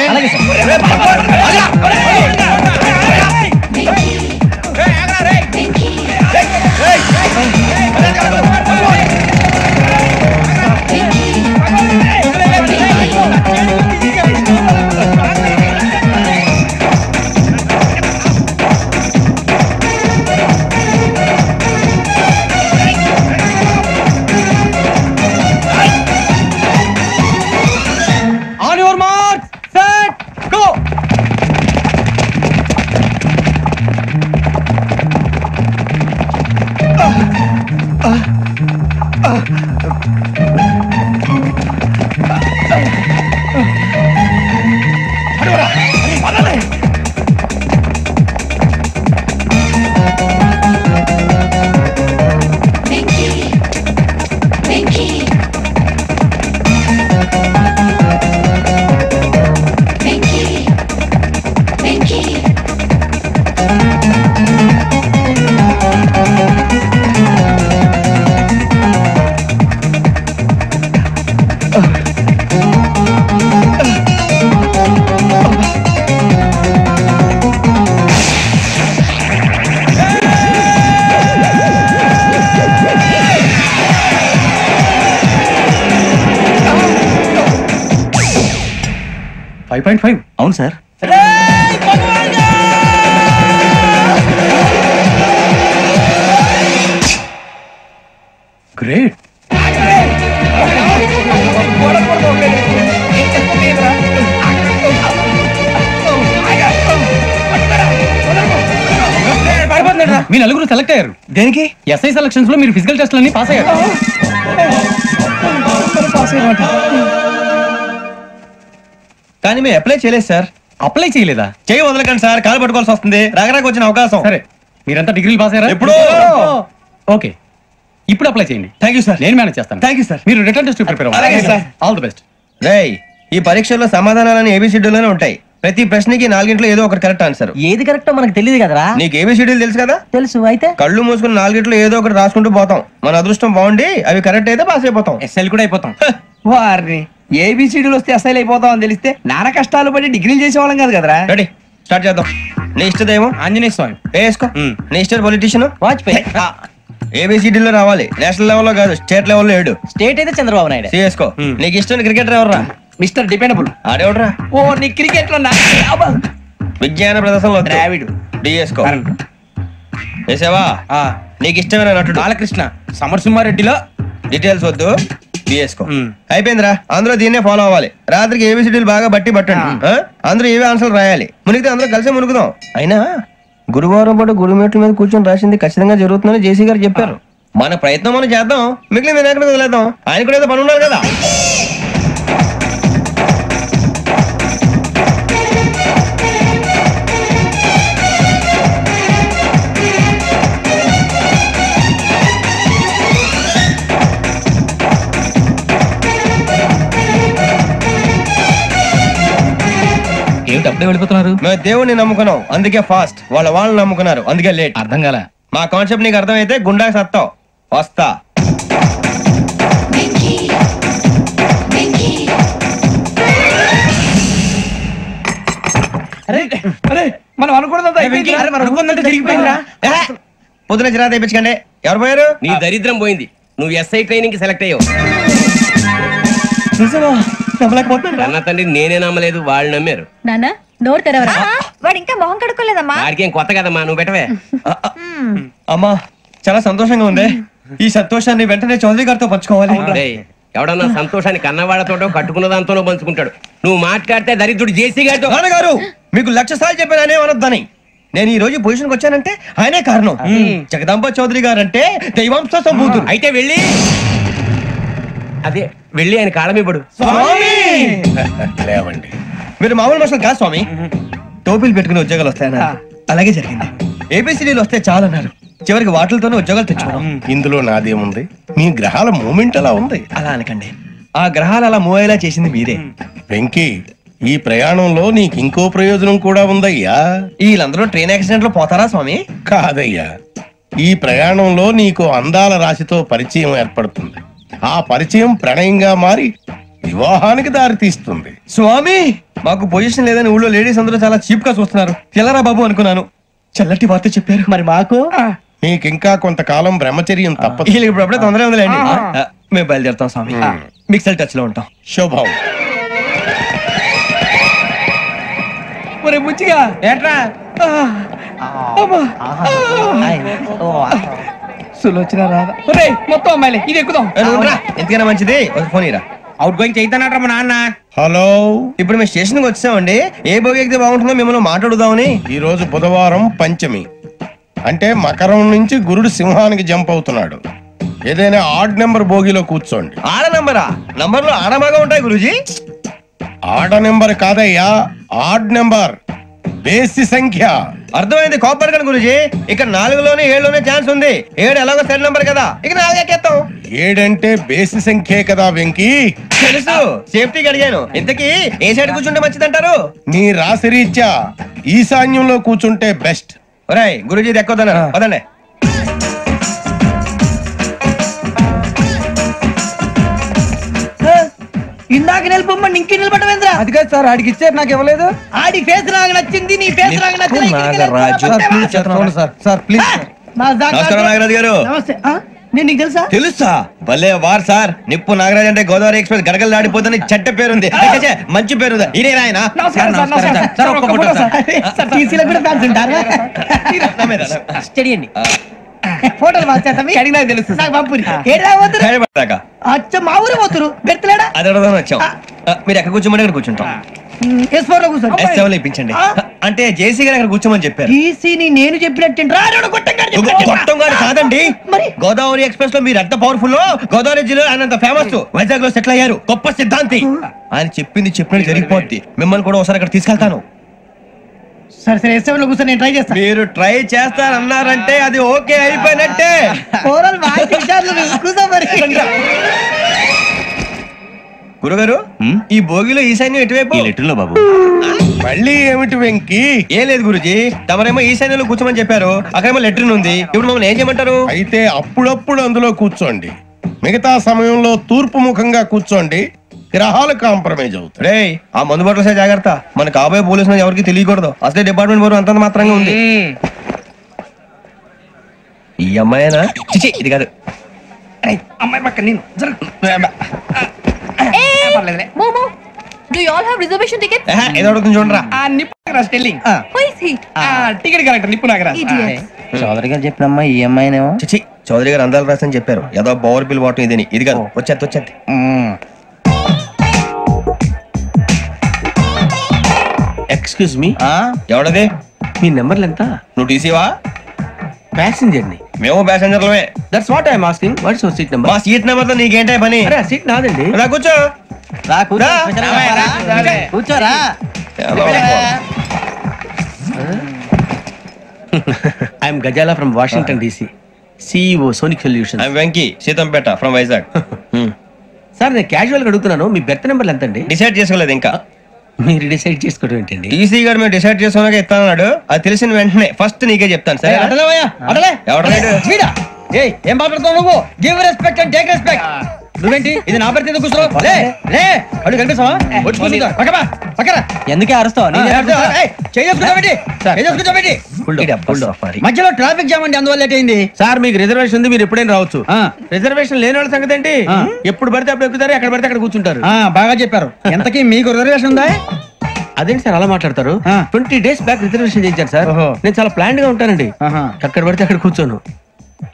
J: అవును సార్.
C: గ్రేట్.
J: మీ నలుగురు సెలెక్ట్ అయ్యారు.
C: దేనికి?
J: ఎస్ఐ సెలక్షన్స్ లో మీరు ఫిజికల్ టెస్ట్ అన్ని పాస్ అయ్యారు.
C: కానీ మేము అప్లై చేయలేదు సార్.
J: అప్లై చేయలేదా?
C: చేయి వదలకండి సార్, కాలు పట్టుకోవాల్సి వస్తుంది. రాగరాకు వచ్చిన అవకాశం.
J: సరే మీరంతా డిగ్రీలు పాస్ అయ్యారా?
C: ఎప్పుడో.
J: ఓకే, ఇప్పుడు అప్లై చేయండి.
C: Thank you sir.
J: నేను మేనేజ్ చేస్తాను.
C: Thank you sir.
J: మీరు రిటర్న్ టెస్ట్ ప్రిపేర్
C: అలాగే
J: అవ్వాలి.
C: సార్.
J: All the best.
C: రేయ్, ఈ పరీక్షల్లో సమాధానాలని ఏబిసిడ్యూల్లోనే ఉంటాయి. ప్రతి ప్రశ్నకి 4 ఏదో ఒకటి కరెక్ట్ ఆన్సర్.
K: ఏది కరెక్టో మనకు తెలియదు కదరా.
C: నీకు ఏబిసిడ్యూల్ తెలుసు కదా?
K: తెలుసు. అయితే
C: కళ్ళు మూసుకుని 4 ఏదో ఒకటి రాసుకుంటూ పోతాం. మన అదృష్టం బాగుండి అవి కరెక్ట్ అయితే పాస్ అయిపోతాం.
K: ఎస్ఎల్ కూడా అయిపోతాం.
D: వారిని ఏబిసిడీలు వస్తే అసైల్ అయిపోతాం అని తెలిస్తే నాన్న కష్టాలు పడి డిగ్రీలు చేసేవాళ్ళం కాదు కదరా.
C: రెడీ, స్టార్ట్ చేద్దాం. నీ ఇష్టదేమో
K: ఆంజనేయ స్వామి.
C: వేసుకో. నీ ఇష్ట పొలిటీషియన్
K: వాజ్పేయి.
C: ఏబిసిడీలో రావాలి, నేషనల్ లెవెల్లో కాదు, స్టేట్ లెవెల్లో 7.
K: స్టేట్ అయితే చంద్రబాబు నాయుడు.
C: సిఎస్కో. నీకు ఇష్టం క్రికెటర్ ఎవర్రా?
D: Mister dependable.
C: ఆడేవడరా?
D: ఓ నీ క్రికెట్ లో
C: విజ్ఞాన ప్రదర్శనలో
D: ద్రావిడు.
B: డిఎస్కో వేసావా? నీకు ఇష్టమైన నటుడు
C: బాలకృష్ణ. సమరసింహారెడ్డిలో
B: డీటెయిల్స్ వద్దు, డిఎస్కో. అయిపోయిందిరా, అందరూ దీన్నే ఫాలో అవ్వాలి. రాత్రికి ఏబిసిడీలు బాగా బట్టి పట్టండి. అందరూ ఏవే ఆన్సర్లు రాయాలి. మునిగితే అందరూ కలిసి మునుగుదాం. అయినా గురువారం పాటు గురుమేట్ల మీద కూర్చొని రాసింది ఖచ్చితంగా జరుగుతుందని జేసీ గారు చెప్పారు. మన ప్రయత్నం మనం చేద్దాం, మిగిలిన వినాయకుడి మీద వదిలేద్దాం. ఆయన కూడా ఏదో పని ఉన్నారు కదా.
C: ఏమిటి అప్పుడే వెళ్ళిపోతున్నారు?
B: మేము దేవుడిని నమ్ముకున్నాం, అందుకే ఫాస్ట్. వాళ్ళని నమ్ముకున్నారు, అందుకే లేట్.
C: అర్థం కాల.
B: మా కాన్సెప్ట్ నీకు అర్థమైతే గుండా సత్తావు. వస్తా.
C: మనం అనుకున్నదంతా జరిగిపోయిందిరా.
B: పొద్దున చిరా తెప్పించకండి. ఎవరు పోయారు?
G: నీ దరిద్రం పోయింది. నువ్వు ఎస్ఐ ట్రైనింగ్ కి సెలెక్ట్ అయ్యావు. అన్న తండ్రి నేనే నమ్మలేదు, వాళ్ళు నమ్మారు.
F: నాన్న నోరు తెరవరా.
E: వాడు ఇంకా మొహం కడుక్కోలేదమ్మా.
G: వాడికి ఏం కొత్త కదమ్మా, నువ్వు పెట్టవే.
B: అమ్మా చాలా సంతోషంగా ఉంది. ఈ సంతోషాన్ని వెంటనే చౌదరి గారితో పంచుకోవాలి.
G: డేయ్, ఎవడన్నా సంతోషాన్ని కన్నవాళ్లతోటో కట్టుకున్న దాంతోనో పంచుకుంటాడు. నువ్వు మాట్లాడితే దరిద్రుడు జేసీ గారితో.
B: నాన్నగారు మీకు 1,00,000 సార్లు చెప్పానే అనొద్దని. నేను ఈ రోజు పొజిషన్కి వచ్చానంటే ఆయనే కారణం. జగదాంబ చౌదరి గారు అంటే దైవాంశ సంభూతుడు.
G: అయితే వెళ్ళి అదే వెళ్ళి ఆయన కాళ్ళమివ్వడు.
H: లేవండి.
B: మీరు మామూలు మనుషులు కాదు స్వామి. టోపీలు పెట్టుకుని ఉద్యోగాలు వస్తాయన్నారు, అలాగే జరిగింది. ఏబిసిడీలు వస్తే చాలన్నారు, చివరికి వాటిలతోనే ఉద్యోగాలు తెచ్చుకున్నాం.
H: ఇందులో నాదేముంది? మీ గ్రహాల మూమెంట్ అలా ఉంది.
B: అలా అనకండి, ఆ గ్రహాలు అలా మూవ్ అయ్యేలా చేసింది మీరే.
H: వెంకీ, ఈ ప్రయాణంలో నీకు ఇంకో ప్రయోజనం కూడా ఉందయ్యా.
B: వీళ్ళందరూ ట్రైన్ యాక్సిడెంట్ లో పోతారా స్వామి?
H: కాదయ్యా, ఈ ప్రయాణంలో నీకు అందాల రాశితో పరిచయం ఏర్పడుతుంది. ఆ పరిచయం ప్రణయంగా మారి వివాహానికి దారితీస్తుంది.
B: స్వామి మాకు పొజిషన్ లేదని ఊళ్ళో లేడీస్ అందరూ చాలా చీప్ గా చూస్తున్నారు. తెల్లరా బాబు అనుకున్నాను, చల్లటి వార్త చెప్పారు. మరి మాకు
H: నీకింకా కొంతకాలం బ్రహ్మచర్యం తప్పదు.
B: వీళ్ళకి ఇప్పుడు అప్పుడే తొందరగా ఉందిలేండి. మేము బయలుదేరుతాం స్వామి, మిక్సెల్ టచ్ లో ఉంటాం.
H: శుభం.
C: ముచ్చిగా ఏట్రా సులోచన రాదా? మొత్తం అమ్మాయిలే, ఇది ఎక్కుదాం.
B: ఎందుకైనా మంచిది ఫోన్ ఇరా.
C: అవుట్ గోయింగ్ చేద్దానట్రా మా నాన్న.
H: హలో,
B: ఇప్పుడు మేము స్టేషన్ కి వచ్చామండి. ఏ బోగి ఎక్కితే బాగుంటుందో మిమ్మల్ని మాట్లాడుదామని.
H: ఈ రోజు బుధవారం పంచమి, అంటే మకరం నుంచి గురుడు సింహానికి జంప్ అవుతున్నాడు. ఏదైనా ఆడ్ నెంబర్ బోగిలో కూర్చోండి.
B: ఆడ నంబరా? నంబర్లు ఆడ బాగా ఉంటాయి గురూజీ.
H: ఆడ నెంబర్ కాదయ్యా, ఆడ్ నెంబర్, బేసి సంఖ్య.
B: అర్థమైంది, కాపర్ కానీ గురూజీ. ఇక్కడ 4లోనే 7లోనే ఛాన్స్ ఉంది. 7 ఎలాగో సెడ్ నంబర్ కదా, ఇక 4 ఎక్కేస్తాం.
H: 7 అంటే బేసి సంఖ్యే కదా వెంకీ.
B: తెలుసు, సేఫ్టీకి అడిగాను. ఇంతకీ ఏ సైడ్ కూర్చుంటే మంచిదంటారు?
H: నీ రాశి రీత్యా ఈశాన్యంలో కూర్చుంటే బెస్ట్.
B: ఒరేయ్ గురూజీ దెక్కొద్దన్నారు, పదండి.
D: ఇందాక నిలబొమ్మని ఇంకే నిలబడమేంద్రా?
C: అది కాదు సార్, ఆడికి ఇచ్చారు, నాకు ఇవ్వలేదు.
D: ఆడి ఫేస్ నాకు నచ్చింది, నీ ఫేస్ నాకు నచ్చింది.
C: Sir please.
B: నమస్కారం నాగరాజు గారు.
D: నమస్తే. నేను నీకు తెలుసా?
B: తెలుసా? భలే వార్ సార్. నిప్పు నాగరాజ్ అంటే గోదావరి ఎక్స్ప్రెస్ గడగలు దాడిపోతుంది చెడ్డ పేరుంది. మంచి పేరు ఇదే ఆయన.
D: ఫోటోలు మార్చేస్తాం,
B: తెలుసు.
D: నాకు పంపుని. అచ్చ మా ఊరు పోతురు పెడతలేడా?
B: అది అడగదామని వచ్చాం. మీరు ఎక్కడ కూర్చోమని అక్కడ కూర్చుంటాం.
D: S4 లో కూర్చోండి.
B: S7 లో ఇప్పించండి. అంటే జేసీ గారు అక్కడ కూర్చోమని చెప్పారు.
D: టీసీని నేను చెప్పినట్టు
B: గొట్టంగాడు కాదండి, మరి గోదావరి ఎక్స్ప్రెస్ లో మీరు ఎంత పవర్ఫుల్, గోదావరి జిల్లా ఆయన ఫేమస్, వైజాగ్ లో సెటిల్ అయ్యారు, గొప్ప సిద్ధాంతి. ఆయన చెప్పింది చెప్పినట్టు జరిగిపోద్ది. మిమ్మల్ని కూడా ఒకసారి అక్కడ తీసుకెళ్తాను.
D: సరే సరే, S7 లో కూర్చొని నేను ట్రై చేస్తాను.
B: మీరు ట్రై చేస్తారన్నారంటే అది ఓకే అయిపోయినట్టే. గురుగారు, ఈ భోగిలో ఈశాన్యం ఎటువైపు?
J: లెటర్లో బాబు.
H: మళ్ళీ ఏమిటి వెంకీ?
B: ఏం లేదు గురుజీ, తమరేమో ఈశాన్యంలో కూర్చోమని చెప్పారు, అక్కడేమో లెట్రిన్ ఉంది. ఇప్పుడు మమ్మల్ని ఏం చేయమంటారు?
H: అయితే అప్పుడప్పుడు అందులో కూర్చోండి, మిగతా సమయంలో తూర్పు ముఖంగా కూర్చోండి. గ్రహాలు కాంప్రమైజ్ అవుతాయి.
B: రే, ఆ మందు బట్టలసే జాగ్రత్త. మన కాబోయే పోలీసులు ఎవరికి తెలియకూడదు. అసలే డిపార్ట్మెంట్ బోరు అంతంత మాత్రంగా ఉంది. ఈ అమ్మాయినా? చిచి, ఇది కాదు.
D: అమ్మాయి పక్క నేను
F: Do you all have reservation tickets?
B: ఏదో అడుగుతుంది చూడరా.
D: నిప్పు Nagaraj telling
F: Who is he?
D: Ticket collector నిప్పు నాగరాజ్.
F: Idiots.
K: చౌదరి గారు చెప్పినమ్మా ఈ అమ్మాయినేమో.
B: చిచి చౌదరి గారు అందాలు రాసని చెప్పారు. ఏదో బోర్ బిల్ వాటం ఇదని. ఇది కాదు, వచ్చేది.
J: Excuse me,
B: ఎవడది?
J: మీ నెంబర్లు ఎంత?
B: నువ్వు టీసీవా?
J: ప్యాసింజర్ ని.
B: మేము ప్యాసెంజర్లమే.
J: That's what I'm asking. What's your seat number?
B: మా సీట్ నెంబర్ తో నీకేంటే పని?
J: అరే సీట్ నాదండి.
B: రా కూర్చో.
K: రా కూర్చోరా.
J: I'm Ghazala from Washington DC, CEO Sonic solution.
B: Venky Seethampeta from Vizag.
J: Sir నేను క్యాజువల్ గా అడుగుతున్నాను, మీ బెర్త్ నెంబర్లు ఎంత అండి?
B: డిసైడ్ చేసుకోలేదు ఇంకా.
J: మీరు డిసైడ్ చేసుకోవడం ఏంటండి?
B: టీసీ గారు మేము డిసైడ్ చేసుకున్నాక ఇస్తానన్నాడు. అది తెలిసిన వెంటనే ఫస్ట్ నీకే చెప్తాను. సరే
C: ఏం మాట్లాడుతావు నువ్వు? Give respect and take respect. నువ్వేంటి ఇది నా పరిస్థితి కూర్చున్నావు? అడుగు కనిపిస్తావా?
K: ఎందుకే అరుస్తావు?
C: మధ్యలో ట్రాఫిక్ జామ్ అండి, అందువల్ల లేట్ అయింది.
J: సార్ మీకు రిజర్వేషన్ ఉంది, మీరు ఎప్పుడైనా రావచ్చు. రిజర్వేషన్ లేని వాళ్ళ సంగతి ఏంటి? ఎప్పుడు పడితే అప్పుడు ఎక్కుతారు, ఎక్కడ పడితే అక్కడ కూర్చుంటారు.
C: బాగా చెప్పారు. ఎంతకీ మీకు రిజర్వేషన్ ఉందా?
J: అదేంటి సార్ అలా మాట్లాడతారు? 20 days బ్యాక్ రిజర్వేషన్ చేయించారు సార్. నేను చాలా ప్లాన్డ్ గా ఉంటానండి. అక్కడ పడితే అక్కడ కూర్చోను.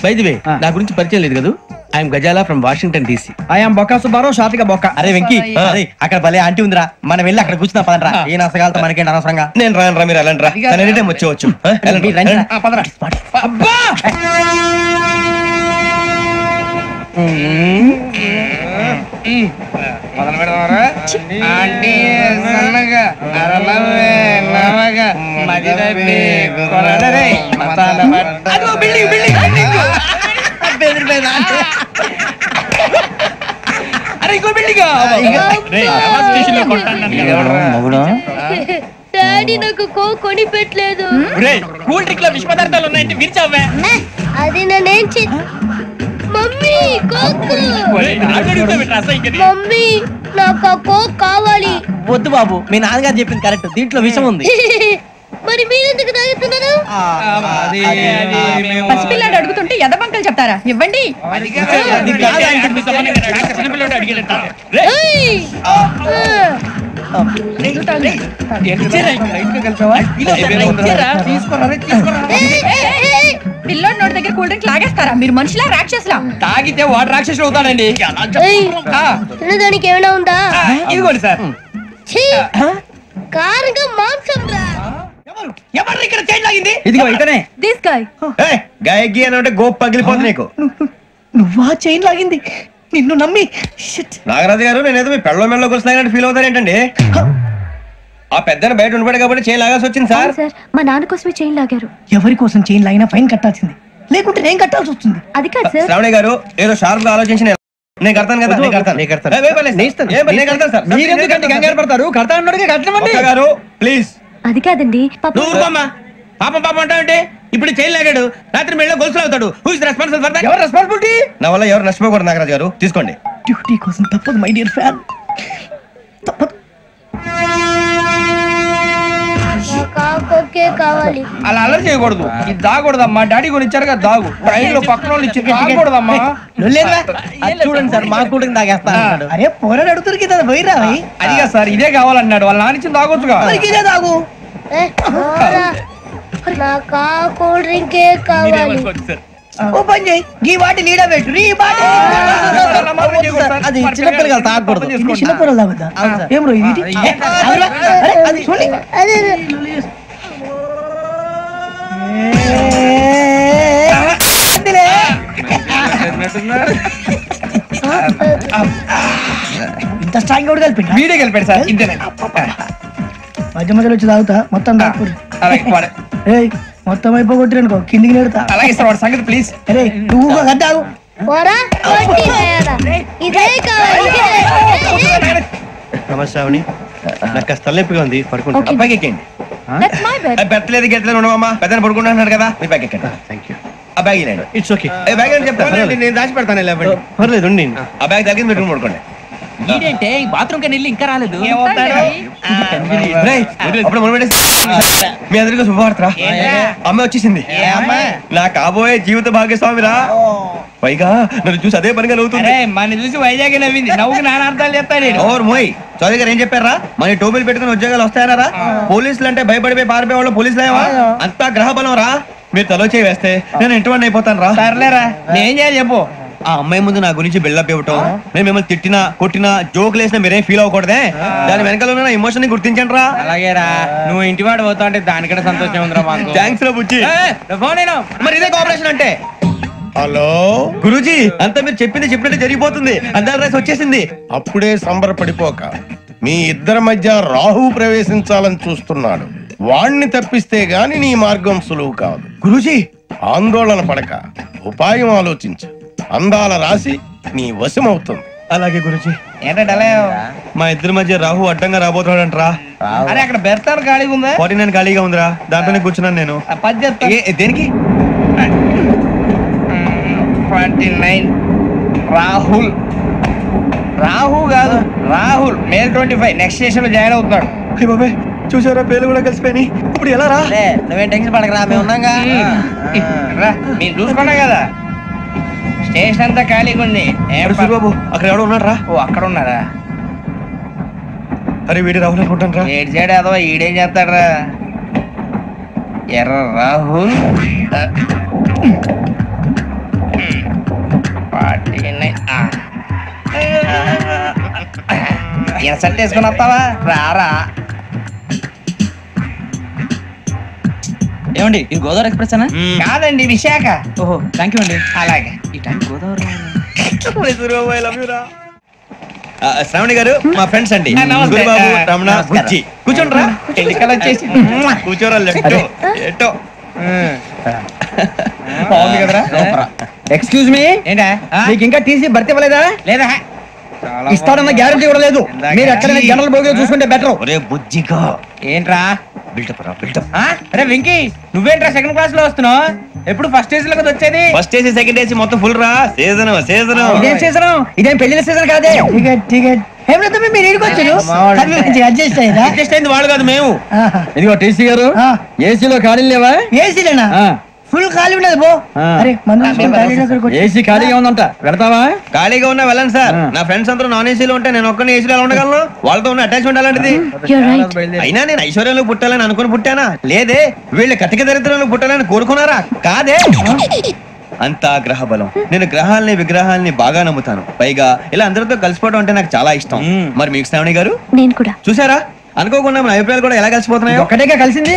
J: బై ది వే, నా గురించి పరిచయం లేదు కదా. I'm Ghazala from Washington DC.
C: I'm Bokka Subbarao, షాతిక బొక్క.
K: అరే వెంకీ, అక్కడ భలే ఆంటీ ఉందిరా, మనం వెళ్ళి అక్కడ కూర్చున్నా పదరా. ఏ నసగాలతో మనకేంటి అనవసరంగా.
B: నేను రాను రా, మీరు వెళ్ళండి రా. ఎనీ టైం వచ్చేవచ్చు.
L: డాడీ నాకు కోక్ కొని పెట్టలేదు.
D: కూల్ డ్రింక్ లో విష పదార్థాలు ఉన్నాయంటే విరిచావే.
L: అది నేనేం మమ్మీ కోక్. మమ్మీ నాకు ఆ కోక్ కావాలి.
K: వద్దు బాబు, మీ నాన్నగారు చెప్పింది కరెక్ట్, దీంట్లో విషయం ఉంది.
L: మరి మీరెందుకు తాగుతున్నారు?
F: పసిపిల్లాడు అడుగుతుంటే ఎదబంకలు చెప్తారా? ఇవ్వండి. పిల్లోడి నోటి దగ్గర కూల్ డ్రింక్ లాగేస్తారా? మీరు మనుషులా రాక్షసులా?
D: తాగితే వాడు రాక్షసుడు అవుతాడండి.
L: తినడానికి ఏమైనా ఉందా?
D: ఇదిగోండి సార్.
L: కారుగా మాంసం రా.
D: ఎవరు ఇక్కడ చైన్ లాగింది?
C: ఇదిగో ఇతనే.
F: This guy.
B: గాయకి అని అంటే గోప్ పగిలిపోతుంది నీకు.
K: నువ్వా చైన్ లాగింది? నిన్ను నమ్మి.
B: నాగరాజు గారు, నేనేదో మీ పెళ్ళ మెళ్ళలో గురిసినట్టు ఫీల్ అవుతారు ఏంటండి? ఆ పెద్దని బయట ఉండిపోయాడు కాబట్టి చైన్ లాగాల్సి వచ్చింది సార్.
L: మా నాన్న కోసమే చైన్ లాగారు.
K: ఎవరి కోసం చైన్ లాగినా ఫైన్ కట్టాల్సింది, లేకుంటే నేను కట్టాల్సి వస్తుంది.
L: అది కాదు సార్.
B: శ్రావణి గారు ఏదో షార్ప్ గా ఆలోచించి నేను కడతాను కదా.
C: మీరెందుకంటే కంగారు పడతారు? కడతా అన్నాడుగా కట్టమండి
B: గారు ప్లీజ్.
L: అది కాదండి.
J: పాపం పాపం అంటావంటే ఇప్పుడు చైన్ లాగాడు, రాత్రి మెళ్ళ గొలుసులు అవుతాడు. Who is responsible for that?
C: ఎవరు రెస్పాన్సిబిలిటీ?
B: నా వల్ల ఎవరు నష్టపోకూడదు నాగరాజు గారు, తీసుకోండి.
K: డ్యూటీ కోసం తప్పదు మై డియర్ ఫ్యాన్, తప్పదు.
L: కావాలి.
D: అలా అల్లరి చేయకూడదు. ఇది దాగకూడదమ్మా. డాడీ కొని ఇచ్చారు కదా దాగు. ట్రైన్ లో పక్కన వాళ్ళు ఇచ్చి దాగకూడదమ్మా.
K: చూడండి సార్, మా కూడా తాగేస్తా. అరే పోరాడు అడుగుతారు కదా, పోయిరా.
D: అదిగా సార్, ఇదే కావాలన్నాడు. వాళ్ళ నాన్న ఇచ్చింది తాగొచ్చుగా.
K: ఇదే తాగు.
L: నాకు కూల్ డ్రింకే కావాలి.
K: ఓ పని చేయి, ఈ బాటి లీడ పెట్టు. అది చిన్నపిల్లలు తాగకూడదు, చిన్నపిల్లలు తాగుతా. ఏం రో ఇది? అది చూడండి. ఇంత స్ట్రాంగ్ కూడా కలిపి
D: వీడే కలిపాడు సార్. ఇంతేనండి.
K: మధ్య మధ్యలో వచ్చి తాగుతా, మొత్తం తాగకూడదు. మొత్తం అయిపోగొట్టిరనుకో కిందికి నేడుతా.
D: అలాగే సార్, వాడి సంగతి ప్లీజ్.
K: అరే నువ్వు తాగు.
L: ఇదే కావాలి.
I: నమస్తే శ్రావణి, నాకు కాస్త తలెప్పిగా ఉంది, పడుకుంటా.
B: అబ్బాయికి ఎక్కండి. పెట్టలేదు గెట్టలేదు ఉండవమ్మా. పెద్దని పడుకుంటున్నాడు కదా, మీ బ్యాగ్ ఎక్కండి. Thank you. ఆ బ్యాగ్ ఇలాండి.
I: It's okay.
B: బ్యాగ్ అని చెప్తాను,
I: నేను దాచి పెడతాను. పర్లేదు,
B: ఆ బ్యాగ్ తగ్గింది, మీరు పడుకోండి.
M: ఏంటంటే ఈ బాత్రూమ్ కి వెళ్ళి ఇంకా రాలేదు.
C: రేయ్, అప్పుడు మొదలు పెట్టేసి మీ అందరికీ శుభవార్తరా. అమ్మ వచ్చేసింది. నా కాబోయే జీవిత భాగ్యస్వామిరా. పైగా నన్ను చూసి అదే పనిగా నవ్వుతుంది.
D: మన చూసి వైజాగ్ నవ్వింది. నవ్వుకి నాన్న అర్థాలు చెప్తాడు.
C: ఓర్ మోయ్, చౌదరి గారు ఏం చెప్పారా? మన టోబీలు పెట్టుకుని ఉద్యోగాలు వస్తాయనరా? పోలీసులు అంటే భయపడిపోయి పారిపోయే వాళ్ళు పోలీసులేవా? అంతా గ్రహ బలం రా. మీరు తలో చేయి వేస్తే నేను ఇంటివాడిని అయిపోతాను రా.
D: సర్లేరా, నేనేం చేయాలి చెప్పు.
C: ఆ అమ్మాయి ముందు నా గురించి బిల్డప్ ఇవ్వటం, నేను మిమ్మల్ని తిట్టినా కొట్టినా జోకులు వేసినా మీరేం ఫీల్ అవ్వకూడదే. దాని వెనకాల ఉన్న ఎమోషన్ ని గుర్తించండి రా.
D: అలాగేరా, నువ్వు ఇంటివాడు పోతా అంటే దానికంటే సంతోషం ఉందిరా మాకు.
C: థ్యాంక్స్ రా బుజ్జి.
D: ఫోన్
C: మరి ఇదే కోఆపరేషన్ అంటే.
H: హలో
C: గురూజీ, అంతా మీరు చెప్పింది చెప్పినట్టు జరిగిపోతుంది. అందాల రైస్ వచ్చేసింది.
H: అప్పుడే సంబరపడిపోక, మీ ఇద్దరి మధ్య రాహు ప్రవేశించాలని చూస్తున్నాడు. వాణ్ణి తప్పిస్తే గాని నీ మార్గం సులువు కాదు.
C: గురూజీ,
H: ఆందోళన పడక ఉపాయం ఆలోచించు. అందాల రాశి నీ వశమవుతుంది.
C: అలాగే గురూజీ.
D: ఏంటంటే
C: మా ఇద్దరి మధ్య రాహు అడ్డంగా రాబోతున్నాడంటరా.
D: అరే అక్కడ బెర్తారు ఖాళీగా ఉందా?
C: 49 ఖాళీగా ఉందిరా, దాంట్లోనే కూర్చున్నాను నేను. దేనికి?
D: 29 రాహుల్. రాహు కాదు, రాహుల్. మే 25 నెక్స్ట్ స్టేషన్ లో జాయిన్ అవుతున్నాడు.
C: బాబాయ్ చూసారా, పేర్లు కూడా కలిసిపోయి. ఇప్పుడు ఎలా రా?
B: నువ్వేం టెన్షన్ పడకరా, మేము ఉన్నాగా.
D: మీరు చూసుకున్నా కదా, స్టేషన్ అంతా ఖాళీగా ఉంది.
C: బాబు అక్కడ ఎవడో ఉన్నాడు రా.
D: ఓ అక్కడ ఉన్నారా?
C: అరే వీడి రాహుల్ అనుకుంటాను రా.
D: ఏడు చేయడం అదో ఈడేం చేస్తాడరా? ఎర్ర రాహుల్ 49. ఇన్సర్ట్ వేసుకుని వస్తావా? రారా.
M: ఏమండి ఇది గోదావరి ఎక్స్ప్రెస్ అనా?
D: కాదండి, విశాఖ.
M: ఓహో థ్యాంక్ యూ అండి.
D: అలాగే.
M: ఈ టైం గోదావరి
C: శ్రావణి గారు మా ఫ్రెండ్స్ అండి.
D: నమస్తే.
C: గురుబాబు, రమణ, బుజ్జి. కూర్చోండి రా.
D: ఎన్నికలు వచ్చేసి
C: కూర్చోరా. ఎట్టో
D: బాగుంది కదరా?
B: ఎక్స్క్యూజ్ మీ,
D: ఏంటా?
B: మీకు ఇంకా టీసీ భర్తీ ఇవ్వలేదా?
D: లేదా?
B: ఇస్తాడన్న గ్యారంటీ కూడా లేదు. మీరు ఎక్కడైనా జనరల్ బోగిలో చూసుకుంటే బెటర్.
C: ఒరే బుజ్జిగా,
D: ఏంట్రా
C: బిల్డప్ రా బిల్డప్.
D: అరే వెంకీ, నువ్వేంట్రా సెకండ్ క్లాస్ లో వస్తున్నావు? ఎప్పుడు ఫస్ట్ ఏసీ లో కదా వచ్చేది?
C: ఫస్ట్ ఏసీ సెకండ్ ఏసీ మొత్తం ఫుల్ రా. Season season.
B: ఇదేం సీజన్? ఇదేం పెళ్లిన సీజన్ కాదే. టికెట్ టికెట్ మీరు ఇడికొచ్చారు. అడ్జస్ట్ అయ్యారా?
C: అడ్జస్ట్ అయింది వాళ్ళు కాదు, మేము.
B: ఇదిగో టీసీ గారు, ఏసీలో ఖాళీలు లేవా? ఏసీలేనా? ఫుల్ ఖాళీ ఉండదు బో. అరే ఏసీ ఖాళీగా ఉందంట, పెడతావా?
C: ఖాళీగా ఉన్నా వెళ్ళండి సార్. నా ఫ్రెండ్స్ అందరూ నాన్ ఏసీలో ఉంటే నేను ఒక్కనే ఏసీలో ఎలా ఉండగలను? వాళ్ళతో ఉన్న అటాచ్మెంట్ అలాంటిది. అయినా నేను ఐశ్వర్యంలో పుట్టాలని అనుకుని పుట్టానా? లేదే. వీళ్ళు కటిక దరిద్రంలో పుట్టాలని కోరుకున్నారా? కాదే. అంతా గ్రహ బలం. నేను గ్రహాలని విగ్రహాలని బాగా నమ్ముతాను. పైగా ఇలా అందరితో కలిసిపోవడం అంటే నాకు చాలా ఇష్టం. మరి మీకు శ్రావణి గారు?
L: నేను కూడా.
C: చూసారా, అనుకోకుండా మన అభిప్రాయాలు కూడా ఎలా కలిసిపోతున్నాయో.
B: ఒక్కటేగా కలిసింది.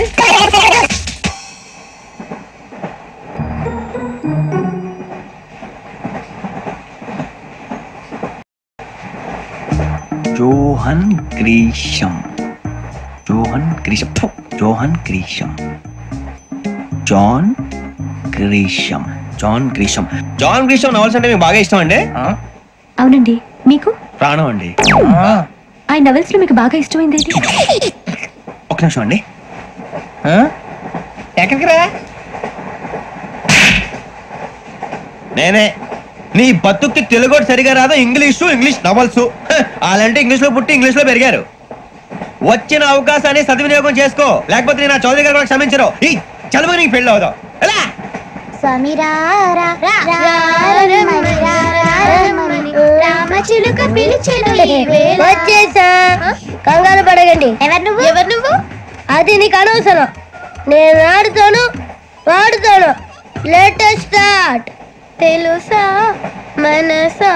C: Johan Grisham. Johan Grisham. Johan Grisham. John Grisham. John Grisham. John Grisham novels అంటే మీకు బాగా ఇష్టం అండి?
L: అవునండి. మీకు?
C: ప్రాణం అండి.
L: ఆ నవెల్స్ లో మీకు బాగా ఇష్టమైంది ఏంటి?
C: ఒక నిమిషం అండి.
D: ఎక్కడికి రా?
C: నేనే. నీ బతుక్కి తెలుగు సరిగా రాదు, ఇంగ్లీష్ నవల్స్. అలాంటి ఇంగ్లీష్ లో పుట్టి ఇంగ్లీష్ లో పెరిగారు. వచ్చిన అవకాశాన్ని సద్వినియోగం చేసుకో, లేకపోతే నేను ఆ చౌదరి గారు కూడా క్షమించరు. ఈ చదువు నీకు పెళ్ళి అవుదాం.
L: వచ్చేసా, కంగారు పడగండి. ఎవరు నువ్వు? అది నీకు అనవసరం. నేను ఆడుతాను, వాడుతాను. Latest start. తెలుసా మనసా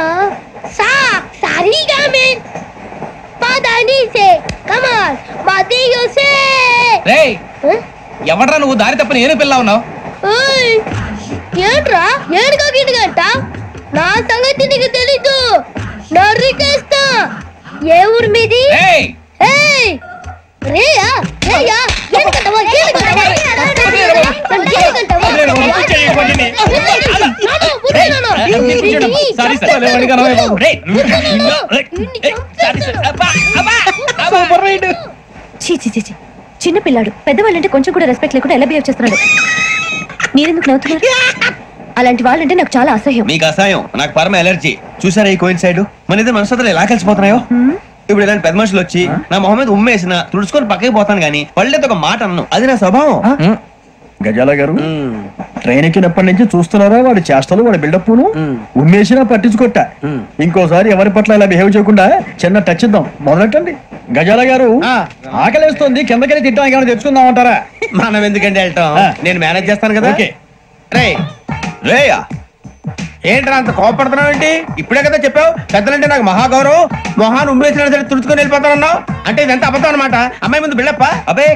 L: సా సారీగా మే పదని సే కమాన్ మదియో సే.
M: రేయ్ ఎవడ్రా నువ్వు? దారి తప్ప నేను పిల్ల ఉన్నావు.
L: ఓయ్ ఏంట్రా ఏడుగా గిడుగంట? నా సంగతి నీకు తెలీదు. నరికేస్తా. ఏ ఊరు మీది?
M: ఏయ్
L: ఏయ్ రేయా రేయా ఏడుగంటవా ఏడుగంటవా చిన్న పిల్లాడు. పెద్దవాళ్ళంటే కొంచెం కూడా రెస్పెక్ట్ లేకుండా ఎలా బిహేవ్ చేస్తున్నాడు? మీరెందుకు నవ్వుతున్నారు? అలాంటి వాళ్ళంటే నాకు చాలా అసహ్యం.
C: మీకు అసహాయం, నాకు పరమ ఎలర్జీ. చూసారా ఈ కోయిన్ సైడ్ మన ఇద్దరు మనసులో ఎలా కలిసిపోతున్నాయో. ఇప్పుడు ఇలాంటి పెద్ద మనుషులు వచ్చి నా మొహం మీద ఉమ్మేసిన తుడుచుకొని పక్కకి పోతాను గానీ పళ్ళేతో ఒక మాట అన్ను, అది నా స్వభావం.
B: గజాల గారు ట్రైన్ ఎక్కినప్పటి నుంచి చూస్తున్నారా వాడి చేష్టలు, వాడి బిల్డప్ ఉమ్మేసినా పట్టించుకోట. ఇంకోసారి ఎవరి పట్ల ఇలా బిహేవ్ చేయకుండా చిన్న టచ్ ఇద్దాం, మొదలెట్టండి. గజాల గారు ఆకలేస్తుంది, కిందకెళ్ళి తిట్టడానికి ఏమైనా తెచ్చుకుందాం అంటారా?
C: మనం ఎందుకంటే వెళ్తాం, నేను మేనేజ్ చేస్తాను కదా. రే రేయా ఏంట్రా అంత కోపడుతున్నావు ఏంటి? ఇప్పుడే కదా చెప్పావు పెద్దలంటే నాకు మహాగౌరవం, మొహాన్ని ఉమ్మేసిన సరే తుడుచుకొని వెళ్ళిపోతానన్నావు. అంటే ఇదంతా అబద్ధం అనమాట. అమ్మాయి ముందు బిళ్ళప్ప. అబ్బే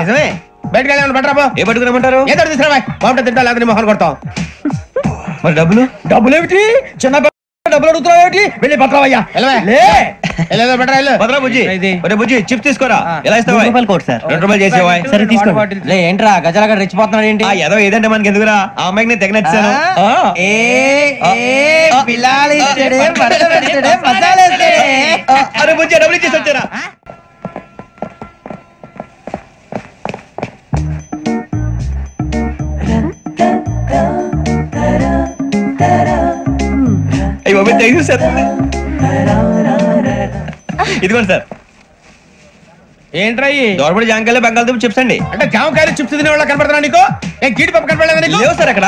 C: నిజమే, బయటకు వెళ్ళాను బట్టరాబో. ఏ పట్టుకురమ్మంటారు? ఏదో తీసుకురా బాగుంటుంది, తింటా లేదని మొహాన్ని కొడతాం. మరి డబ్బులు ఏమిటి? చిన్న డబ్బులు అడుగుతున్నావు ఏమిటి? వెళ్ళి పట్టరావయ్యా. బుజ్జి చిప్స్ తీసుకోరా. ఎలా ఇస్తావా? ₹2 చేసేవా? సరే తీసుకోండి. ఏంట్రా గజాల గారు రెచ్చిపోతున్నాడు ఏంటి? ఏదో ఏదంటే మనకి ఎందుకురా, ఆ అమ్మాయికి నేను తెగ నచ్చాను. అరే బుజ్జి డబ్బులు ఇచ్చేసి వచ్చారా? ఇదిగోండి సార్. ఏంట్రా దోరబడి జామకాయలు బంగాళదుంప చిప్స్ అండి. అంటే జామకాయలు చిప్స్ తినే వాళ్ళ కనపడుతున్నా నీకు? ఏం గీడి పప్పు కనపడలేదు నీకు? లేవు సార్ అక్కడ.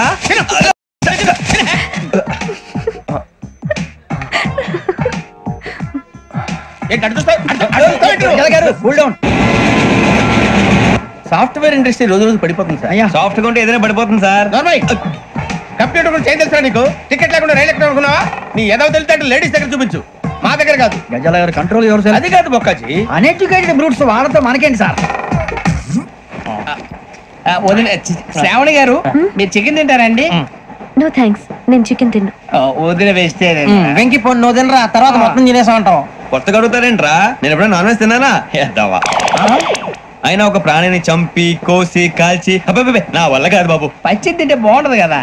C: సాఫ్ట్వేర్ ఇండస్ట్రీ రోజు రోజు పడిపోతుంది సార్. సాఫ్ట్ గా ఉంటే ఏదైనా పడిపోతుంది సార్. కంప్యూటర్ కూడా చేంజ్ తెలుసా నీకు? టికెట్ లేకుండా రైలు ఎక్కడ అనుకున్నావా? నీ ఏదో తెలితే లేడీస్ దగ్గర చూపించు, మా దగ్గర కాదు. గజాల గారు కంట్రోల్ ఎవరు? అది కాదు బొక్కాజీ, అన్ఎడ్యుకేటెడ్ బ్రూట్స్ వాళ్ళతో మనకేంటి సార్?
D: శ్రావణి గారు మీరు చికెన్ తింటారండి?
L: నో థ్యాంక్స్, నేను చికెన్ తిన్నా.
D: వదిన వేస్తే
J: వెంకి పొన్ను నువ్వు తినరా, తర్వాత మొత్తం తినేసా ఉంటాం.
C: కొత్తగా అడుగుతారేంట్రా? నేను ఎప్పుడైనా నాన్ వెజ్ తిన్నానా? ఎద్దావా. అయినా ఒక ప్రాణిని చంపి కోసి కాల్చి అబ్బే నా వల్ల కాదు బాబు.
D: పచ్చి తింటే బాగుంటది కదా.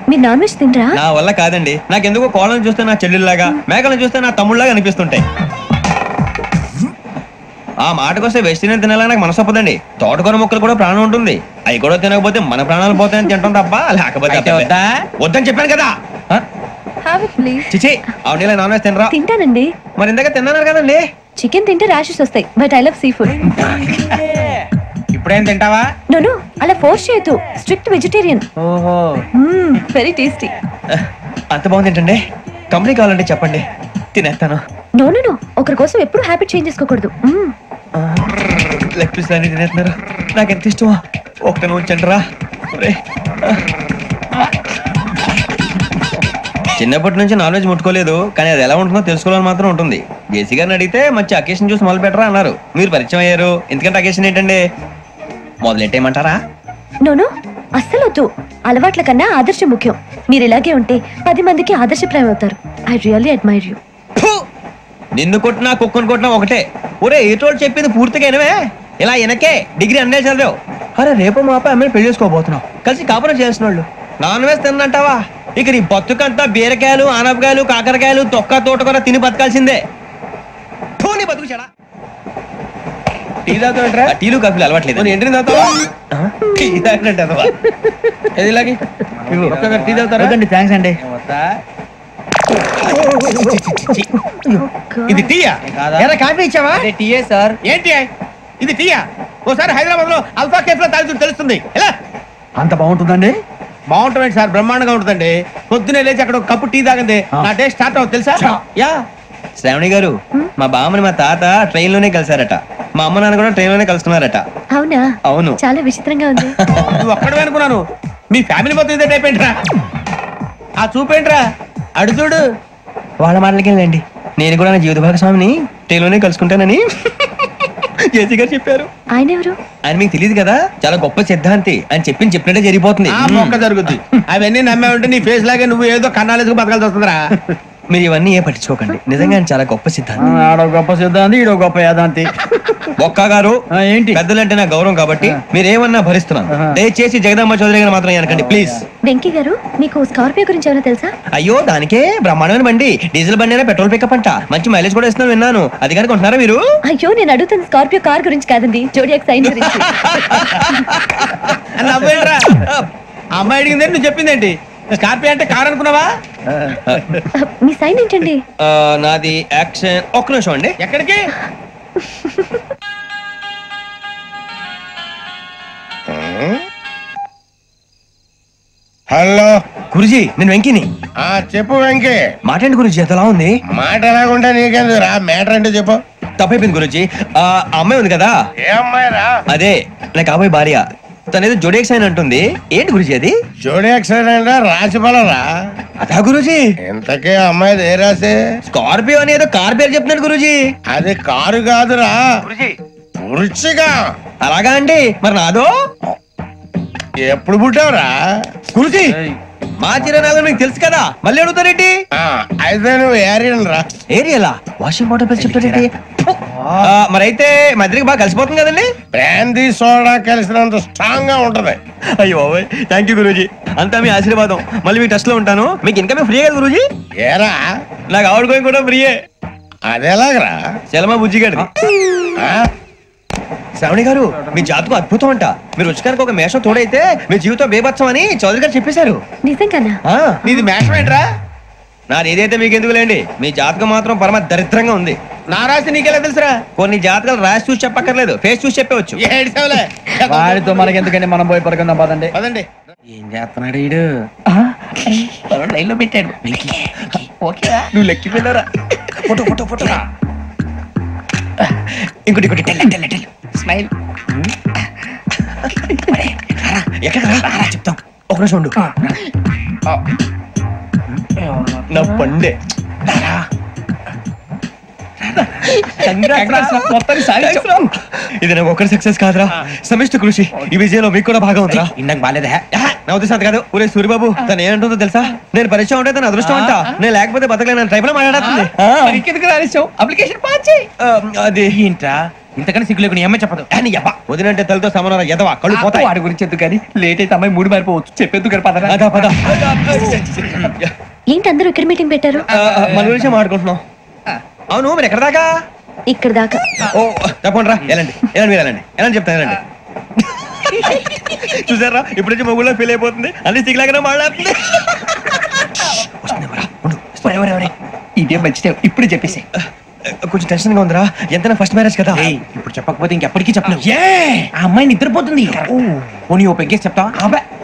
L: మీరు నాన్ వెజ్ తింటరా?
C: నా వల్ల కాదండి. నాకెందుకో కోళ్ళని చూస్తే నా చెల్లెల్లాగా, మేకలను చూస్తే నా తమ్ముళ్ళలాగా అనిపిస్తుంటాయి. ఆ మాటకొస్తే వెస్టిరియన్ తినాలని నాకు మనసు ఒప్పదండి. తోటకూర మొక్కలు కూడా ప్రాణం ఉంటుంది, అవి కూడా తినకపోతే మన ప్రాణాలు పోతాయని తింటాం తప్ప లేకపోతే వద్దని చెప్పాను కదా. చిచి అవునీ నాన్ వెజ్ తినరా?
L: తింటానండి.
C: మరి ఇందాక తిన్నాను కదండి.
L: చికెన్ తింటే ర్యాషెస్ వస్తాయి, but I love sea food.
D: ఇప్పుడేం తింటావా?
L: నో అలా ఫోర్స్ చేయొద్దు, స్ట్రిక్ట్ వెజిటేరియన్. ఓహో వెరీ టేస్టీ.
C: అంత బాగుంది ఏంటండి? కంపెనీ కావాలంటే చెప్పండి, తినేస్తాను.
L: నో ఒకరి కోసం ఎప్పుడు హ్యాబిట్ చేంజ్ చేసుకోకూడదు.
C: లెగ్ పీస్ అన్ని తినేస్తున్నారు, నాకు ఎంత ఇష్టమో. ఒకటి ఉంచండి రా. చిన్నప్పటి నుంచి నాన్ వెజ్ ముట్టుకోలేదు, కానీ అది ఎలా ఉంటుందో తెలుసుకోవాలని మాత్రం ఉంటుంది. జేసీ గారిని అడిగితే మంచి అకేషన్ చూసి మొదలు పెట్టరా అన్నారు. మీరు పరిచయం అయ్యారు, ఎందుకంటే అకేషన్ ఏంటండి? మొదలెట్టేయమంటారా?
L: నో అస్సలు వద్దు. అలవాట్ల కన్నా ఆదర్శం ముఖ్యం. మీరు ఇలాగే ఉంటే 10 మందికి ఆదర్శప్రాయం అవుతారు. I really admire you.
C: నిన్ను కొట్టినా కుక్కను కొట్టినా ఒకటే. ఒరే ఏటోళ్ళు చెప్పింది పూర్తిగా వినవే. ఇలా వెనకే డిగ్రీ అన్నే చదివావు. అరే రేపు మా అబ్బాయి అమ్మాయిని పెళ్లి చేసుకోబోతున్నావు, కలిసి కాపురం చేసిన వాళ్ళు. నాన్ వెజ్ తిన్నంటావా? ఇక నీ బతుకంతా బీరకాయలు, ఆనపకాయలు, కాకరకాయలు, తొక్క తోట కూడా తిని బతకాల్సిందే. నీ బతుకు చెడా. టీ తాగుతావుంటారా? టీలు కాఫీలు అలవాట్లేదు. ఎంట్రీ తాగుతావా? టీ తాగినట్టు అదవా. ఇలాగే టీ తాగుతారా?
J: థ్యాంక్స్ అండి.
C: ఇది టీయా?
J: కాఫీ ఇచ్చావా?
D: టీయే సార్.
C: ఏంటి ఇది టీయా? ఓసారి హైదరాబాద్ లో అల్ఫా కేఫ్ లో తాగుతూ తెలుస్తుంది. ఎలా
B: అంత బాగుంటుందండి?
C: బాగుంటుంది సార్, బ్రహ్మాండంగా ఉంటుందండి. పొద్దునే లేచి అక్కడ ఒక కప్పు టీ తాగండి, నా డే స్టార్ట్ అవుతుంది తెలుసా? యా శ్రావణి గారు, మా బామ్మని మా తాత ట్రైన్ లోనే కలిసారట, మా అమ్మ నాన్న కూడా ట్రైన్ లోనే కలుస్తున్నారట.
L: అవునా?
C: అవును.
L: చాలా విచిత్రంగా ఉంది.
C: నువ్వు ఒక్కడే అనుకున్నాను, మీ ఫ్యామిలీ మొత్తం ఇదే టైప్ ఏంట్రా? ఆ చూపేంట్రా? అడు చూడు. వాళ్ళ మాటలకి వెళ్ళండి, నేను కూడా నా జీవిత భాగస్వామిని ట్రైన్ లోనే కలుసుకుంటానని జేసీ గారు చెప్పారు.
L: ఆయన ఎవరు?
C: ఆయన మీకు తెలియదు కదా, చాలా గొప్ప సిద్ధాంతి అని చెప్పినట్టే జరిగిపోతుంది. మొక్క జరుగుద్ది. అవన్నీ నమ్మే ఉంటే నీ ఫేస్ లాగే నువ్వు ఏదో కన్నాలేసుకు బతకాల్సి వస్తుందిరా. మీరు ఇవన్నీ ఏ పట్టించుకోకండి, నిజంగా ఆయన చాలా గొప్ప సిద్ధాంతి.
B: ఆడో గొప్ప సిద్ధాంతి, ఈడో గొప్ప యాదాంతి.
C: ఒక్క గారు ఏంటి పెద్దలంటే నా గౌరవం కాబట్టి మీరేమన్నా భరిస్తున్నాను. దయచేసి జగదమ్మ చౌదరి గారు మాత్రం అనకండి ప్లీజ్.
L: వెంకీ గారు, మీకు స్కార్పియో గురించి ఏమైనా తెలుసా?
C: అయ్యో దానికే బ్రహ్మాండమైన బండి, డీజిల్ బండి అయినా పెట్రోల్ పికప్ అంట, మంచి మైలేజ్ కూడా ఇస్తున్నాను విన్నాను. అది కానీ కొంటున్నారా మీరు?
L: అయ్యో నేను అడుగుతున్న స్కార్పియో కార్ గురించి కాదండి, జోడియాక్ సైన్ గురించి.
J: అమ్మాయి అడిగింది నువ్వు చెప్పిందేంటి? స్కార్పియో అంటే కార్ అనుకున్నావా?
L: మీ సైన్ ఏంటండి?
C: నాది యాక్షన్. ఒక్క నిమిషం అండి.
J: ఎక్కడికి?
H: హలో
C: గురుజీ, నేను వెంకిని.
H: చెప్పు వెంకీ.
C: మాట ఏంటి గురుజీ, ఎంతలా ఉంది?
H: మాట ఎలాగుంటా నీకెందుకు రా, మ్యాటర్ అంటే చెప్పు.
C: తప్పైపోయింది గురుజీ. ఆ అమ్మాయి ఉంది కదా,
H: ఏ అమ్మాయి రా?
C: అదే నా కాబోయే భార్య. తనేదో జోడియాక్ సైన్ అంటుంది. ఏంటి గురుజీ అది?
H: జోడియాక్ సైన్ అంటే రాసి బలరా?
C: అదా గురుజీ.
H: ఇంతకే అమ్మాయి ఏ రాసి?
C: స్కార్పియో అని ఏదో కార్ పేరు చెప్తున్నాడు గురుజీ.
H: అది కారు కాదురా, వృచ్చిక.
C: అలాగా అండి, మరి నాదో?
H: ఎప్పుడు పుట్టావురా?
C: గురుజీ మా చిరనాలు మీకు తెలుసు కదా, మళ్ళీ అడుగుతారేంటి?
H: అయితే నువ్వు ఏరియన్ రా.
C: ఏరియలా? వాషింగ్ వాటర్ పేరు చెప్తారేంటి? మరైతే మా ఇద్దరికి బాగా కలిసిపోతుంది కదండి.
H: బ్రాందీ సోడా కలిసినంత స్ట్రాంగ్ గా ఉంటది.
C: అయ్యో బాబాయ్, థ్యాంక్ యూ గురూజీ. అంతా మీ ఆశీర్వాదం. మళ్ళీ మీ టెస్ట్ లో ఉంటాను. మీకు ఇన్కమ్ ఫ్రీ కదా గురూజీ?
H: ఏరా,
C: నాకు ఆవిడ గోయింగ్ కూడా ఫ్రీయే.
H: అదేలాగరా?
C: చలమా బుజ్జి గారి. శ్రావణి గారు, మీ జాతకం అద్భుతం అంట. మీరు రుచికానికి ఒక మేషం తోడైతే మీ జీవితం బేబత్సం అని చౌదరి గారు చెప్పేశారు.
L: నిజంగానా?
J: నీది మేషం ఏంట్రా?
C: నాది ఏదైతే మీకు ఎందుకు లేండి, మీ జాతకం మాత్రం పరమ దరిద్రంగా ఉంది.
J: నా రాసి నీకెలా తెలుసురా?
C: కొన్ని జాతకాలు రాసి చూసి చెప్పక్కర్లేదు, ఫేస్ చూసి చెప్పవచ్చు.
J: వాడితో మనకి ఎందుకండి, మనం పోయి పడుకుందాం పదండి.
H: పదండి.
J: ఏం చేస్తున్నాడు వీడు? లైన్ లో పెట్టాడు. నువ్వు లెక్కి వెళ్ళారా? Photo photo photo. ఇంకోటి ఇంకోటి టెల్ స్మైల్. ఎక్కడ చెప్తాం, ఒక నిమిషం ఉండు. నా పండే. ఇది నాకు ఒక్కరి సక్సెస్ కాదురా, సమిష్టి కృషి. ఈ విజయంలో మీకు కూడా భాగం ఉందిరా. ఇందాక బాగాలేదా? నా ఉద్దేశం అంత కాదు. ఊరే సూర్యబాబు, తను ఏమంటుందో తెలుసా? నేను పరిచయం ఉంటే తన అదృష్టం అంట. నేను లేకపోతే బతకలేను ట్రైబ్ లో మాట్లాడుతుంది. అప్లికేషన్ పాస్ చేయి. అది ఏంట్రా, ఇంతకన్నా సిగ్గు లేకుండా ఏమై చెప్పదు. వదినంటే తలతో సమానం ఎదవా, కళ్ళు పోతాయి. వాడి గురించి ఎందుకు కానీ, లేట్ అయితే అమ్మాయి మూడు మారిపోవచ్చు. చెప్పేందుకు పద పద.
L: ఏంటి అందరూ ఇక్కడ మీటింగ్ పెట్టారు?
C: మన గురించి మాట్లాడుకుంటున్నాం. అవును, మీరు ఎక్కడ దాకా?
L: ఇక్కడ దాకా.
C: ఓ తప్పకుండా రా, వెళ్ళండి వెళ్ళండి, మీరు వెళ్ళండి వెళ్ళండి, చెప్తాను వెళ్ళండి. చూసారా, ఇప్పుడు నుంచి మొగుల్లో ఫీల్ అయిపోతుంది. అన్ని సిగ్లాగానే మాట్లాడుతుంది.
J: ఇదే మంచి ఇప్పుడు చెప్పేసి.
C: కొంచెం టెన్షన్ గా ఉందిరా, ఎంతైనా ఫస్ట్ మ్యారేజ్ కదా.
J: ఇప్పుడు చెప్పకపోతే ఇంకెప్పటికీ చెప్పలేవు. ఆ అమ్మాయి నిద్రపోతుంది. పోనీ ఓ పెగ్గేసి చెప్తా.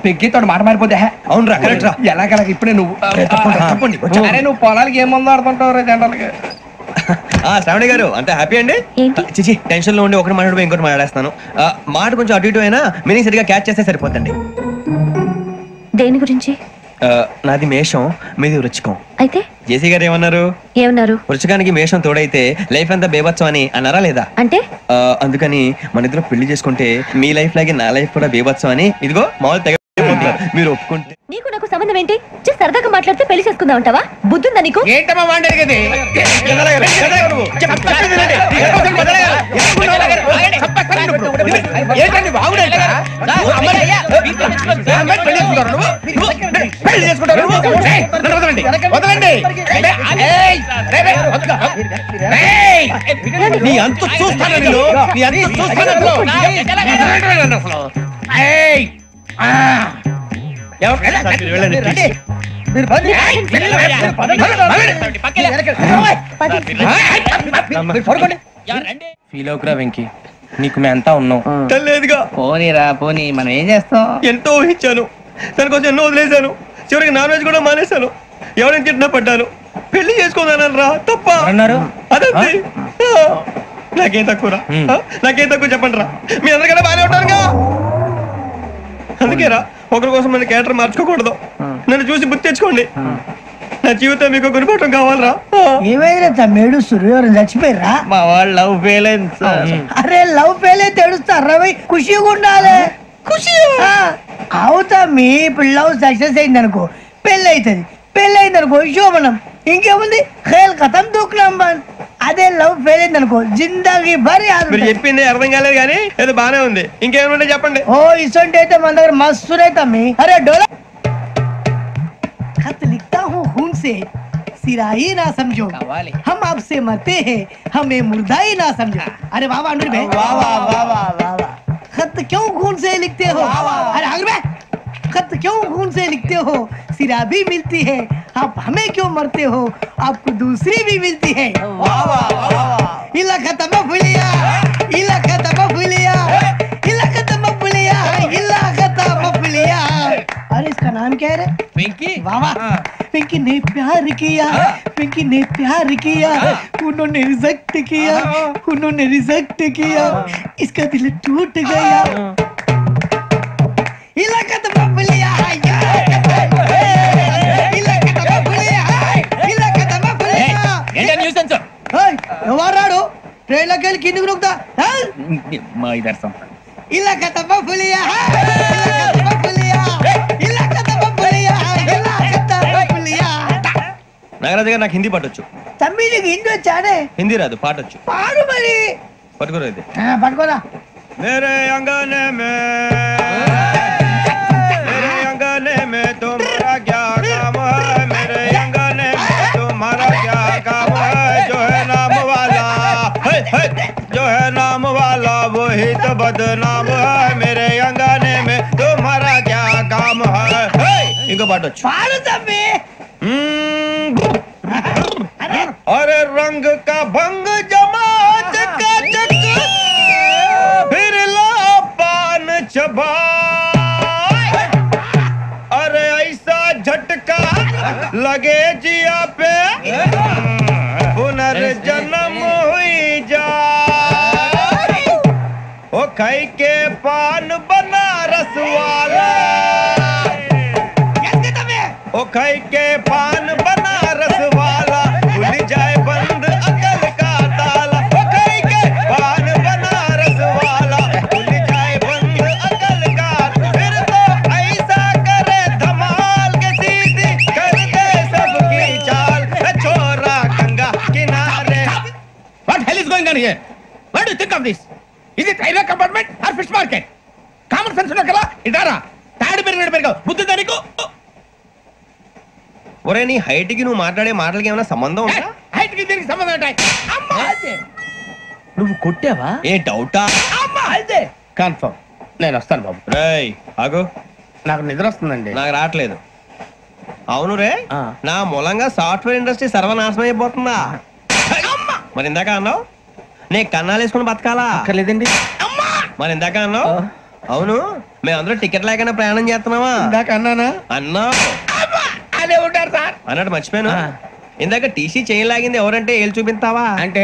J: పెగ్గేతో మాట మారిపోతే.
C: అవును రా, కరెక్ట్ రా.
J: ఎలాగలా ఇప్పుడే నువ్వు తప్పండి. అరే నువ్వు పొలాలకి ఏం ముందు ఆడుతుంటావు జనరల్గా.
C: శ్రావణి గారు, అంత హ్యాపీ అండి? చిచి, టెన్షన్ లో ఉండి ఒకటి మాట్లాడిపోయి ఇంకోటి మాట్లాడేస్తాను. మాట కొంచెం అటు ఇటు అయినా మీనింగ్ సరిగా క్యాచ్ చేస్తే సరిపోతండి.
L: దేని గురించి?
C: నాది మేషం, మీది వృచ్చికం.
L: అయితే
C: జేసీ గారు ఏమన్నారు? వృచ్చికానికి మేషం తోడైతే లైఫ్ అంతా బేబత్సం అని అన్నారా లేదా?
L: అంటే
C: అందుకని మన ఇద్దరు పెళ్లి చేసుకుంటే మీ లైఫ్ లాగే నా లైఫ్ కూడా బేబత్సం అని, ఇదిగో మామూలు తెగ మీరు ఒప్పుకుంటే.
L: నీకు నాకు సంబంధం ఏంటి? సరదాగా మాట్లాడితే పెళ్లి చేసుకుందాం అంటావా? బుద్ధుందా నీకు?
J: ఏంటమ్మా వాడేది?
C: నీ అంత చూస్తాను, నీ అంత చూస్తాను.
J: ఫీల్ అవుకురా వెంకీ, నీకు మేము అంతా ఉన్నాం.
C: లేదుగా.
J: పోనీరా పోనీ, మనం ఏం చేస్తాం?
C: ఎంతో ఊహించాను, దానికోసం ఎన్నో వదిలేశాను. చివరికి నాన్ వెజ్ కూడా మానేశాను. ఎవరైనా తిట్టినా పడ్డాను. పెళ్లి చేసుకోదానని రా, తప్ప
J: అన్నారు.
C: అదంతే. నాకేం తక్కువరా, నాకేం తక్కువ చెప్పండి రా. మీ అందరికన్నా బాగానే ఉంటారుగా. అందుకేరా, ఒకరి కోసం మన క్యారెక్టర్ మార్చుకోకూడదు. నన్ను చూసి గుర్తు తెచ్చుకోండి. నా జీవితం మీకు గురిపటం కావాలరా.
K: ఏమైనా తమ్మేడు సూర్యవరం చచ్చిపోయిరా?
J: మా వాళ్ళు లవ్ ఫెయిల్ అయింది.
K: అరే లవ్ ఫెయిల్ అయితే ఏడుస్తారా? ఖుషిగా ఉండాలి. ఖుషి అవుతా. మీ ఇప్పుడు లవ్ సక్సెస్ అయింది అనుకో, పెళ్ళి అవుతుంది. పెళ్ళి అయింది అనుకో శోభనం. ఇంకేముంది, ఖేల్ కథం దూకునాం బాన్. అదే లవ్ ఫెయిల్ అయింది అనుకో, జిందాగీ భారీ.
C: మీరు చెప్పింది అర్థం కాలేదు కానీ ఏదో బానే ఉంది. ఇంకేమైనా చెప్పండి.
K: ఓ ఇసొంటి అయితే మన దగ్గర మస్తు తమ్మి. అరే డోలా खत लिखता हूँ खून से, सिरा ही ना समझो, हम आपसे मरते हैं, हमें मुर्दा ही ना समझो. अरे वाह वाह अनुर भाई, वाह वाह वाह वाह वाह. खत क्यों खून से लिखते हो? अरे अनुर भाई, खत क्यों खून से लिखते हो? सिराबी मिलती है, आप हमें क्यों मरते हो? आपको दूसरी भी मिलती है। इलाका तमफुलिया, इलाका तमफुलिया, इलाका तमफुलिया, इलाका तमफुलिया। अरे इसका नाम क्या है रे?
D: पिंकी।
K: वाह वाह, पिंकी ने प्यार किया, पिंकी ने प्यार किया, उन्होंने रिजेक्ट किया, उन्होंने रिजेक्ट किया, इसका दिल टूट गया। इलाका तमफुलिया, इलाका तमफुलिया, इलाका तमफुलिया। ఎవరాడు ట్రైన్ లోకి వెళ్ళి కిందికి నొక్కుతా
D: మా ఇదర్శం
K: ఇలాకా తమఫులియా, ఇలాకా తమఫులియా, ఇలాకా తమఫులియా, ఇలాకా తమఫులియా।
C: నాగరాజు గారు నాకు హిందీ పాటొచ్చు.
K: తమ్మి నీకు హిందీ వచ్చానే?
C: హిందీ రాదు, పాటొచ్చు.
K: పాడు మరి.
C: పట్టుకోరా ఇది.
K: పట్టుకోరా.
C: मेरे अंगने में तुम्हारा क्या काम है? मेरे अंगने में तुम्हारा क्या काम है? जो है नाम वाला, जो है नाम वाला वही तो बदनाम है। मेरे अंगने में तुम्हारा क्या काम है? इनको पाटो
K: पाड़ो तम्मी।
C: अरे रंग का भंग जमा चकाचक, फिर ला पान चबा। अरे ऐसा झटका लगे जिया पे, पुनर्जन्म हुई जा। ओ खाई के पान बनारस वाला, ओ खाई के पान बनारस वाला, खुल जाए बंद अकल का ताला। ओ खाई के पान बनारस वाला, खुल जाए बंद अकल का। फिर तो ऐसा करे धमाल के सीधी कर दे सबकी चाल। छोरा गंगा किनारे।
D: What hell is going on here? What do you think of this? Is it railway compartment or fish market? Common sense ఉన్నా కదా ఇటారా తాడు పెరిగావు బుద్ధి దానికి.
C: ఒరే నీ హైట్ కి నువ్వు మాట్లాడే మాటలకి ఏమైనా సంబంధం ఉందా?
D: హైట్ కి దీనికి సంబంధం ఉంటాయి. అమ్మా
J: నువ్వు కొట్టావా?
C: ఏ డౌటా?
D: అమ్మా అయితే కన్ఫర్మ్ నేను వస్తాను బాబు.
C: రేయ్ ఆగు,
D: నాకు నిద్ర వస్తుందండి.
C: నాకు రావట్లేదు. అవును రే, నా మూలంగా సాఫ్ట్వేర్ ఇండస్ట్రీ సర్వనాశనం అయిపోతుందా? మరి ఇందాక అన్నావు నే కన్నాలు వేసుకుని బతకాలా?
D: లేదండి.
C: మరి ఇందాక అన్నావు అవును మేమందరూ టికెట్ లేకుండా ప్రయాణం చేస్తున్నావా?
D: ఇందాక అన్నానా?
C: అన్నావు.
D: అదే ఉంటారు సార్
C: అన్నట్టు మర్చిపోయాను. ఇందాక టీసీ చైన్ లాగింది ఎవరంటే ఏళ్ళు చూపిస్తావా?
D: అంటే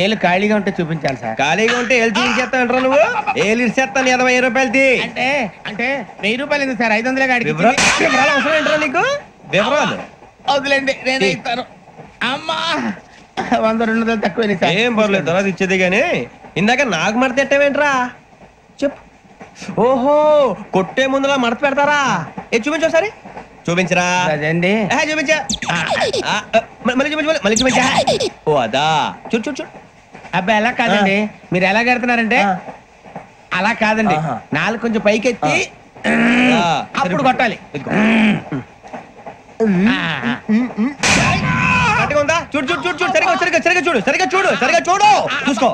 D: ఏళ్ళు ఖాళీగా ఉంటే చూపించాలి సార్.
C: ఖాళీగా ఉంటే ఏళ్ళు చూపించేస్తానంటారా నువ్వు? ఏళ్ళు ఇచ్చేస్తాను 20 రూపాయలది.
D: అంటే అంటే 1000 రూపాయలు ఎందుకు సార్? 500 గాడికి
C: వివరాలు అవసరం ఏంటరా నీకు? వివరాలు
D: వదిలేండి నేనే ఇస్తాను. అమ్మా 100-200 తక్కువ సార్.
C: ఏం పర్లేదు తర్వాత ఇచ్చేది గానీ ఇందాక నాకు మడత ఎట్టవేంట్రా చెప్పు. ఓహో కొట్టే ముందులా మడత పెడతారా? ఏ చూపించు ఒకసారి. చూపించరా?
D: అదండి
C: చూపించా. మళ్ళీ చూపించు, మళ్ళీ చూపించా. ఓ అదా చూడు చూడు చూడు.
D: అబ్బాయి ఎలా కాదండి, మీరు ఎలా కడుతున్నారంటే అలా కాదండి. నాలుగు కొంచెం పైకెత్తి అప్పుడు కొట్టాలి.
C: ఉందా చూడు చూడు చూడు చూడు. సరిగా సరిగా సరిగా చూడు, సరిగా చూడు, సరిగా చూడు. చూసుకో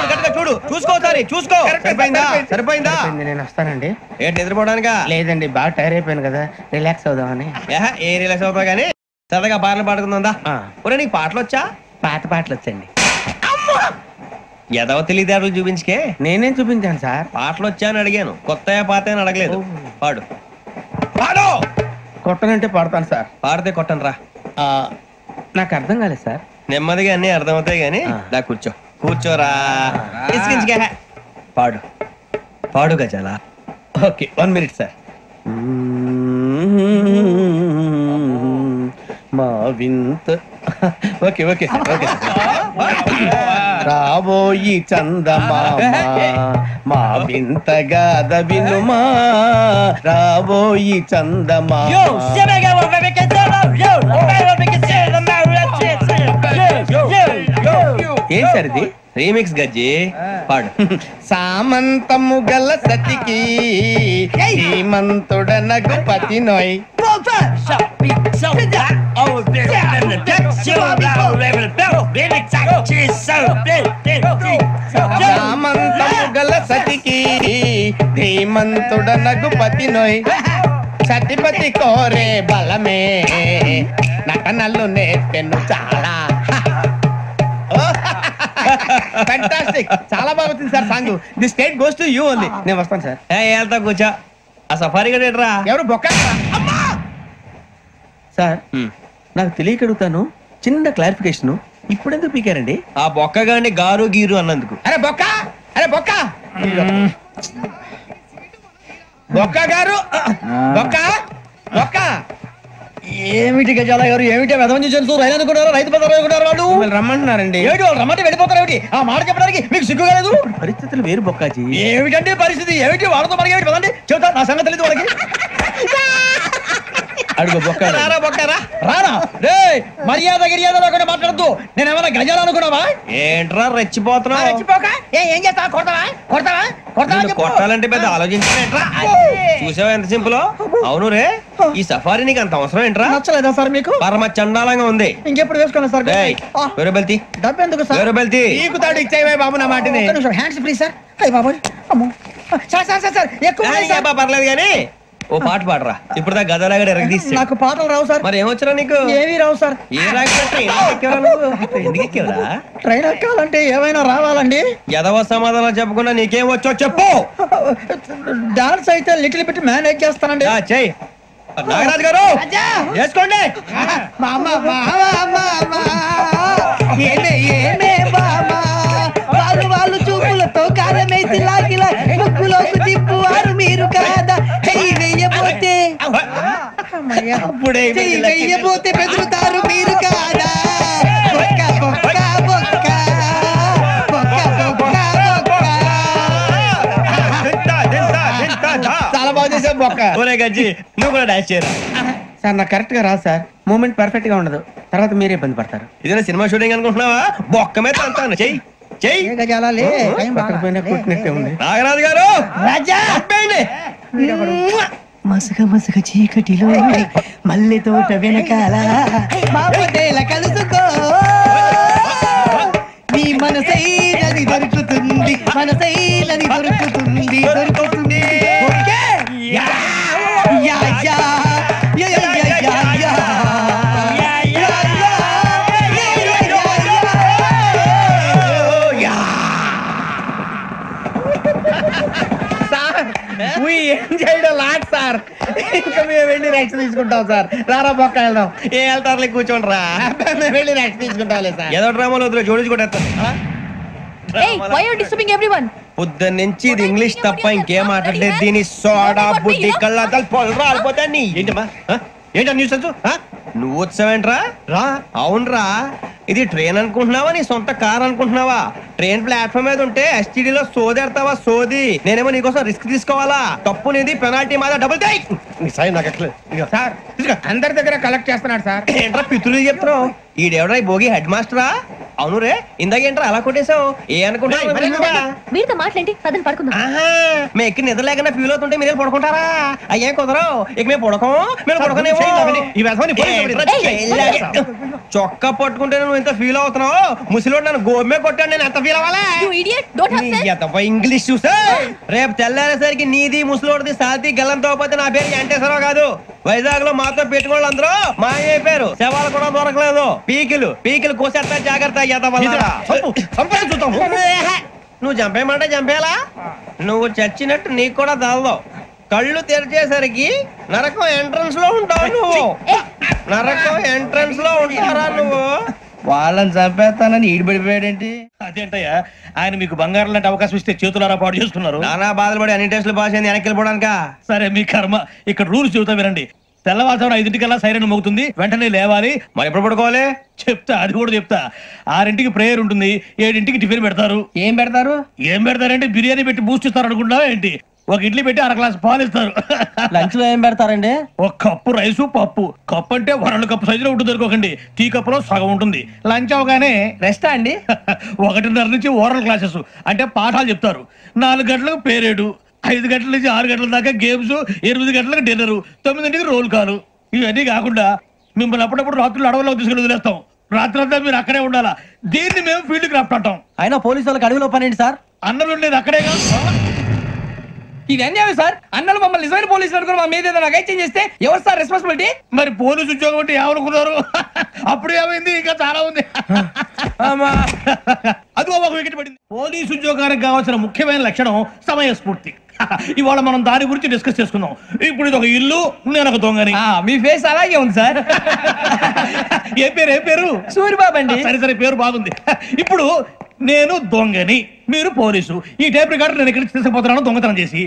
C: గట్టిగా చూడు, చూసుకో సరే చూసుకో. సరిపోయిందా? సరిపోయిందా?
D: నేను వస్తానండి.
C: ఏంటి నిద్రపోవడానికా?
D: లేదండి బాగా టైర్ అయిపోయాను కదా, రిలాక్స్ అవుదామని.
C: ఏ రిలాక్స్ అవుతావు కానీ సరదాగా పాటలు పాడుకుందా? ఒరే నీకు పాటలు వచ్చా?
D: పాత పాటలు వచ్చండి.
C: ఎదవ తెలియదారులు చూపించుకే.
D: నేనేం చూపించాను సార్?
C: పాటలు వచ్చా అని అడిగాను, కొత్త పాత అని అడగలేదు. పాడు పాడు.
D: కొట్టనంటే పాడతాను సార్.
C: పాడితే కొట్టను రా.
D: నాకు అర్థం కాలేదు సార్.
C: నెమ్మదిగా అన్ని అర్థమవుతాయి గానీ దా కూర్చో. కూర్చోరా. పాడు పాడు గజాల.
D: Okay 1 minute sir. మా వింత okay okay sir okay sir. రాబోయి చందమామ మా వింత గాథ వినుమా, రాబోయి చందమామ. ఏం సార్ ఇది?
C: రీమిక్స్ గజ్జి పాడు.
D: సామంతము గల సతికి హేమంతుడ నగుపతి నోయ్. సామంతము గల సతికి ధీమంతుడనగు పతి నోయ్ సతిపతి కోరే బలమే నటనలు నేర్పెను చాలా. ఫ్యాంటాస్టిక్, చాలా బాగా వచ్చింది sir song. The state goes to you only. నేను వస్తాను సార్.
C: వెళ్తా కూర్చో. ఆ సఫారీ గడేట్రా
D: ఎవరు బొక్క సార్? నాకు తెలియక అడుగుతాను, చిన్న క్లారిఫికేషన్. ఇప్పుడెందుకు పీకారండి?
C: ఆ బొక్క గాని గారు గీరు అన్నందుకు.
D: అరే బొక్క, అరే బొక్క, బొక్క గారు, బొక్క బొక్క.
J: ఏమిటి గజాల గారు, ఏమిటి వెదవని చూసారు? రైలు అనుకున్నారు, రైతు బజార్ అనుకున్నారు. వాళ్ళు
D: రమ్మంటున్నారండి.
J: ఏమిటి వాళ్ళు రమ్మంటే వెళ్ళిపోతారు? ఏమిటి ఆ మాట చెప్పడానికి మీకు సిగ్గు కాలేదు?
D: పరిస్థితులు వేరు బొక్కాజీ.
J: ఏమిటంటే పరిస్థితి? ఏమిటి వాళ్ళతో మనకి ఏమిటి పదండి, చెబుతా. నా సంగతి తెలియదు వాళ్ళకి.
D: అడుగు బొక్క.
C: రారా బొక్కరా.
J: రానా రే, మర్యాద గిర్యాద లేకుండా మాట్లాడద్దు. నేను ఏమైనా గజాలు అనుకున్నావా?
C: ఏంట్రా రెచ్చిపోతున్నావు?
J: రెచ్చిపోక ఏం చేస్తావా? కొడతావా కొడతావా కొడతావా?
C: నిన్ను కొట్టాలంటే పెద్ద ఆలోచించానేంట్రా? చూసావా ఎంత సింపుల్? అవును రే, ఈ సఫారీ నీకు అంత అవసరం ఏంట్రా?
J: నచ్చలేదా సార్ మీకు?
C: పరమ చండాలంగా ఉంది.
J: ఇంకెప్పుడు వేసుకోండి సార్.
C: వేరే బెల్తి,
J: డబ్బు ఎందుకు సార్?
C: వేరే బెల్తి.
D: నీకు తాడు ఇచ్చేవే బాబు నా మాటని.
J: Hands free sir. అయ్యి బాబోయ్, అమ్మో. సార్ సార్ సార్ సార్ ఎక్కువ ఉన్నాయి సార్.
C: పర్లేదు కానీ ఓ పాట పాడరా. ఇప్పుడు దా గదలాగా ఎరగదీసి.
J: నాకు పాటలు రావు సార్.
C: మరి ఏమొచ్చరా నీకు?
J: ఏమీ రావు సార్.
C: ఏ రాకపోతే ఎందుకు ఎక్కేవరా?
J: ట్రైన్ ఎక్కాలంటే ఏమైనా రావాలండి.
C: ఎదవ సమాధానం చెప్పకుండా నీకేం వచ్చో చెప్పు.
J: డాన్స్ అయితే లిటిల్ బిట్ మేనేజ్ చేస్తానండి.
C: చెయ్యి నాగరాజు గారు, వేసుకోండి.
K: వాళ్ళు చూపులతో కాలమేసి లాగిలా ముక్కులోకి తిప్పువారు మీరు కాదా? చెయ్యి వెయ్యబోతే చెయ్యి వెయ్యబోతే బెదురుతారు మీరు కాదా? బొక్క బొక్క బొక్క బొక్క బొక్క.
D: చాలా బాగా చేసావు బొక్క.
C: ఒరే గజ్జి, నువ్వు కూడా డాన్స్ చేయరా.
D: సార్ నాకు కరెక్ట్ గా రాదు సార్. మూమెంట్ పర్ఫెక్ట్ గా ఉండదు, తర్వాత మీరే ఇబ్బంది పడతారు.
C: ఇదేనా సినిమా షూటింగ్ అనుకుంటున్నావా? బొక్క మీద అంటాను. చెయ్యి చెయ్యి.
D: కొట్టినట్టే ఉంది.
C: నాగరాజు గారు,
K: రాజా మసగ మసగ చీకటిలో మల్లె తోట వెనకాల మాపదేల కలుసుకో. నీ మనసైనది దొరుకుతుంది, మనసైనది దొరుకుతుంది, దొరుకుతుంది. Okay yeah yeah yeah yeah yeah yeah yeah.
D: Sir ఇంకా మేము వెళ్ళి రెక్స్ తీసుకుంటాం సార్. రారా బొక్క వెళ్దాం.
C: ఏ వెళ్తారులే, కూర్చోండి రా.
D: మేము వెళ్ళి రెక్స్ తీసుకుంటాం సార్.
C: ఏదో డ్రామాలో వద్దు, జోడించుకుంటారు. పొద్దున్న నుంచి ఇది ఇంగ్లీష్ తప్ప ఇంకేం మాట్లాడలేదు. దీని సోడా బుద్ధి కళ్ళ పొలరా రాలిపోతా. నీ ఏంటమ్మా ఏంటా న్యూస్? నువ్వు వచ్చావేంట్రా? రా. అవునరా, ఇది ట్రైన్ అనుకుంటున్నావా నీ సొంత కార్ అనుకుంటున్నావా? ట్రైన్ ప్లాట్ఫామ్ మీద ఉంటే ఎస్టీడీలో సోదేడతావా? సోది. నేనేమో నీకోసం రిస్క్ తీసుకోవాలా? తప్పు నీది, పెనాల్టీ మాదా, డబుల్ టై.
D: సార్ అందరి దగ్గర కలెక్ట్ చేస్తున్నాడు సార్.
C: ఏంట్రా పితులు చెప్తున్నావు? ఈడెవడ్రా ఈ భోగి హెడ్ మాస్టరా? అవును రే, ఇందాకేంట్రా అలా కొట్టేశావు? ఏ అనుకుంటా
L: మీరుతో మాట్లాడి పదని పడుకుందాం.
C: మేము ఎక్కి నిద్ర లేకుండా ఫీల్ అవుతుంటే మీరు పడుకుంటారా? అయ్యే కుదరవు. ఇక మేము పడకం, మేము పడకనేమో. చొక్కా పట్టుకుంటే నువ్వు ఎంత ఫీల్ అవుతున్నావు? ముసలివాడు నన్ను గోమే కొట్టాడు, నేను ఎంత ఫీల్ అవ్వాలా? ఇంగ్లీష్ చూసా. రేపు తెల్లారేసరికి నీది ముసలివాడిది సాతి గల్లంతో పోతే నా పేరు వెంకటేశ్వరరావు కాదు. వైజాగ్ లో మాతో పెట్టుకోళ్ళు అందరూ మాయైపోయారు. శవాలు కూడా దొరకలేదు. పీకిలు పీకిలు కోసేస్తా, జాగ్రత్త. నువ్వు చంపేయమంటే చంపేలా? నువ్వు చచ్చినట్టు నీకు కూడా తగదు. కళ్ళు తెరిచేసరికి నరకం ఎంట్రన్స్ లో ఉంటావు నువ్వు. నరకం ఎంట్రన్స్ లో ఉంటారా నువ్వు?
J: వాళ్ళని చంపేస్తానని ఈడిపడిపోయాడేంటి?
M: అదేంటయ్యా, ఆయన మీకు బంగారం లాంటి అవకాశం ఇస్తే చేతులారా పాటు చేస్తున్నారు.
C: నానా బాధలు పడి అన్ని టెస్టులు పాస్ అయింది, వెనక్కి వెళ్ళిపోవడానికా?
M: సరే మీ కర్మ. ఇక్కడ రూల్స్ చెబుతా వినండి. తెల్లవారుజామున 5 సైరన్ మోగుతుంది, వెంటనే లేవాలి.
C: మరి ఎప్పుడు పడుకోవాలి?
M: చెప్తా, అది కూడా చెప్తా. 6 ప్రేయర్ ఉంటుంది, 7 టిఫిన్ పెడతారు.
J: ఏం పెడతారు?
M: ఏం పెడతారంటే బిర్యానీ పెట్టి బూస్ట్ ఇస్తారు అనుకుంటున్నావా ఏంటి? ఒక ఇడ్లీ పెట్టి 1 గ్లాస్ పాలు ఇస్తారు.
J: లంచ్ లో ఏం పెడతారండి?
M: ఒక కప్పు రైసు, పప్పు. కప్పు అంటే 2 కప్పు సైజులో ఉంటుంది అనుకోకండి. టీ కప్పులో సగం ఉంటుంది. లంచ్ అవగానే
J: రెస్టా అండి?
M: 1:30 నుంచి ఓరల్ క్లాసెస్ అంటే పాఠాలు చెప్తారు. 4 గంటలకు పేరేడు, 5 గంటల నుంచి 6 గంటల దాకా గేమ్స్, 8 గంటలకు డిన్నర్, 9 రోల్ కాలు. ఇవన్నీ కాకుండా మిమ్మల్ని అప్పుడప్పుడు రాత్రులు అడవుల్లో తీసుకుని వదిలేస్తాం. రాత్రి అంతా మీరు అక్కడే ఉండాలా. దీన్ని మేము ఫీల్డ్ క్రాఫ్ట్ అంటాం.
J: అయినా పోలీసు వాళ్ళకి అడవిలో పనేంటి సార్?
M: అన్నం ఉండేది అక్కడే కాదు.
N: ఇది అన్యాయం సార్. అన్నలు మమ్మల్ని నిజమైన పోలీసులు అనుకుని మా మీద ఏదైనా అగైత్యం చేస్తే ఎవరు సార్ రెస్పాన్సిబిలిటీ?
M: మరి పోలీసు ఉద్యోగం అంటే ఏమనుకున్నారు? అప్పుడు ఏమైంది? ఇంకా చాలా ఉంది. అది ఒక వికెట్ పడింది. పోలీసు ఉద్యోగానికి కావాల్సిన ముఖ్యమైన లక్షణం సమయస్ఫూర్తి. ఇవాళ మనం దాని గురించి డిస్కస్ చేసుకుందాం. ఇప్పుడు ఇది ఒక ఇల్లు, నేను ఒక దొంగని.
N: మీ ఫేస్ అలాగే ఉంది సార్.
M: ఏ పేరు?
N: సూరిబాబు అండి.
M: సరే పేరు బాగుంది. ఇప్పుడు నేను దొంగని, మీరు పోలీసు. ఈ టైప్ రికార్డు నేను ఇక్కడికి తీసుకుపోతున్నాను దొంగతనం చేసి.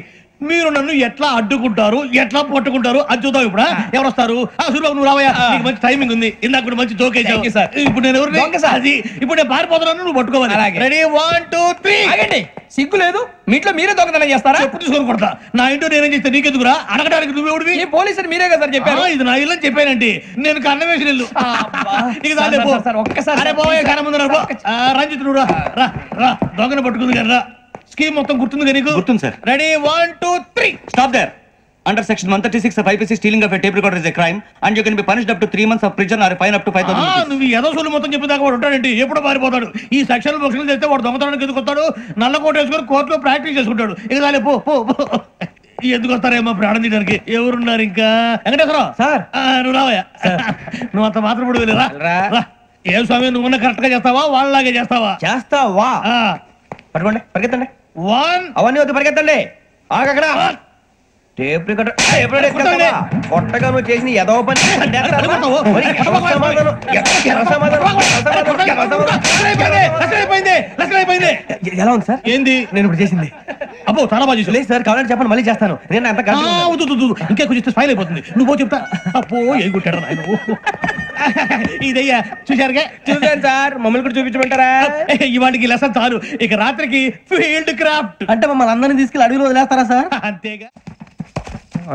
M: మీరు నన్ను ఎట్లా అడ్డుకుంటారు, ఎట్లా పట్టుకుంటారు అది చూద్దాం. ఇప్పుడు ఎవరు వస్తారు? సూరిబాబు నువ్వు రావయ్యా, నీకు మంచి టైమింగ్ ఉంది. ఇందాక కూడా మంచి జోక్ వేసావు సార్. ఇప్పుడు నేను ఎవరు? అది ఇప్పుడు నేను పారిపోతున్నాను, నువ్వు పట్టుకోవాలి. రెడీ 1 2 3.
N: ఆగండి, సిగ్గు లేదు? మీ ఇంట్లో మీరే దొంగతనం చేస్తారా?
M: ఎప్పుడు తీసుకొని కొడతా. నా ఇంట్లో నేనేం చేస్తే నీకెందుకురా? అడగడానికి నువ్వెవడివి?
N: ఈ పోలీసులు మీరే కదా సార్ చెప్పారు.
M: ఇది నా ఇల్లు అని చెప్పానండి. నేను కన్నం వేసిన ఇల్లు.
N: ఒక్కసారి
M: రంజిత్ నువ్వు రా, దొంగను పట్టుకుంది కదా రా. స్కీమ్ మొత్తం గుర్తుంది నీకు?
J: గుర్తుంది sir.
M: Ready 1 2 3.
J: Stop there. Under section 136 of IPC, stealing of a tape recorder is a crime and you can be punished up to 3 months of prison or a fine up to 5,000 rupees.
M: నువ్వు ఏదో సొల్లు మొత్తం చెప్పేదాకా వాడు ఉంటాడండి. ఎప్పుడు పారిపోతాడు? ఈ సెక్షన్ బుక్స్లు చేస్తే వాడు దొంగతనానికి ఎందుకు వస్తాడు? నల్ల కోట వేసుకొని కోర్టులో ప్రాక్టీస్ చేసుకుంటాడు. ఇక చాలే పో. ఎందుకు వస్తారేమో ప్రాణం తీయడానికి. ఎవరున్నారు ఇంకా? వెంకటేశ్వరరావు సార్, నువ్వు రావయ్యా. నువ్వు అంత మాత్రం ఇప్పుడు వెళ్ళి రా. ఏం స్వామి, నువ్వు కరెక్ట్ గా చేస్తావా వాళ్ళలాగే చేస్తావా?
C: పట్టుకోండి, పరిగెత్తండి.
M: 1
C: అవన్నీ వద్దు, పరిగెత్తండి. ఆగక్కడ టేప్ రికార్డర్ కొట్టగా నువ్వు చేసిన ఏదో పని. ఎలా ఉంది సార్?
M: ఏంది
C: నేను ఇప్పుడు చేసింది?
M: అబ్బో చాలా బాగా చేసావు.
C: లేదు సార్, కావాలంటే చెప్పండి, మళ్ళీ చేస్తాను. నేను అంత
M: ఇంకే కొంచెం స్మైల్ అయిపోతుంది. నువ్వు చెప్తా. అబ్బో ఏ కుట్టాడు ఆయన. ఇదయ్యా చూశారుగా?
C: చూసాను సార్. మమ్మల్ని కూడా చూపించమంటారా?
M: ఇవాటికి లెసన్ చాలు. ఇక రాత్రికి ఫీల్డ్ క్రాఫ్ట్.
C: అంటే మమ్మల్ని అందరినీ తీసుకెళ్ళి అడవిలో వదిలేస్తారా సార్?
M: అంతేగా.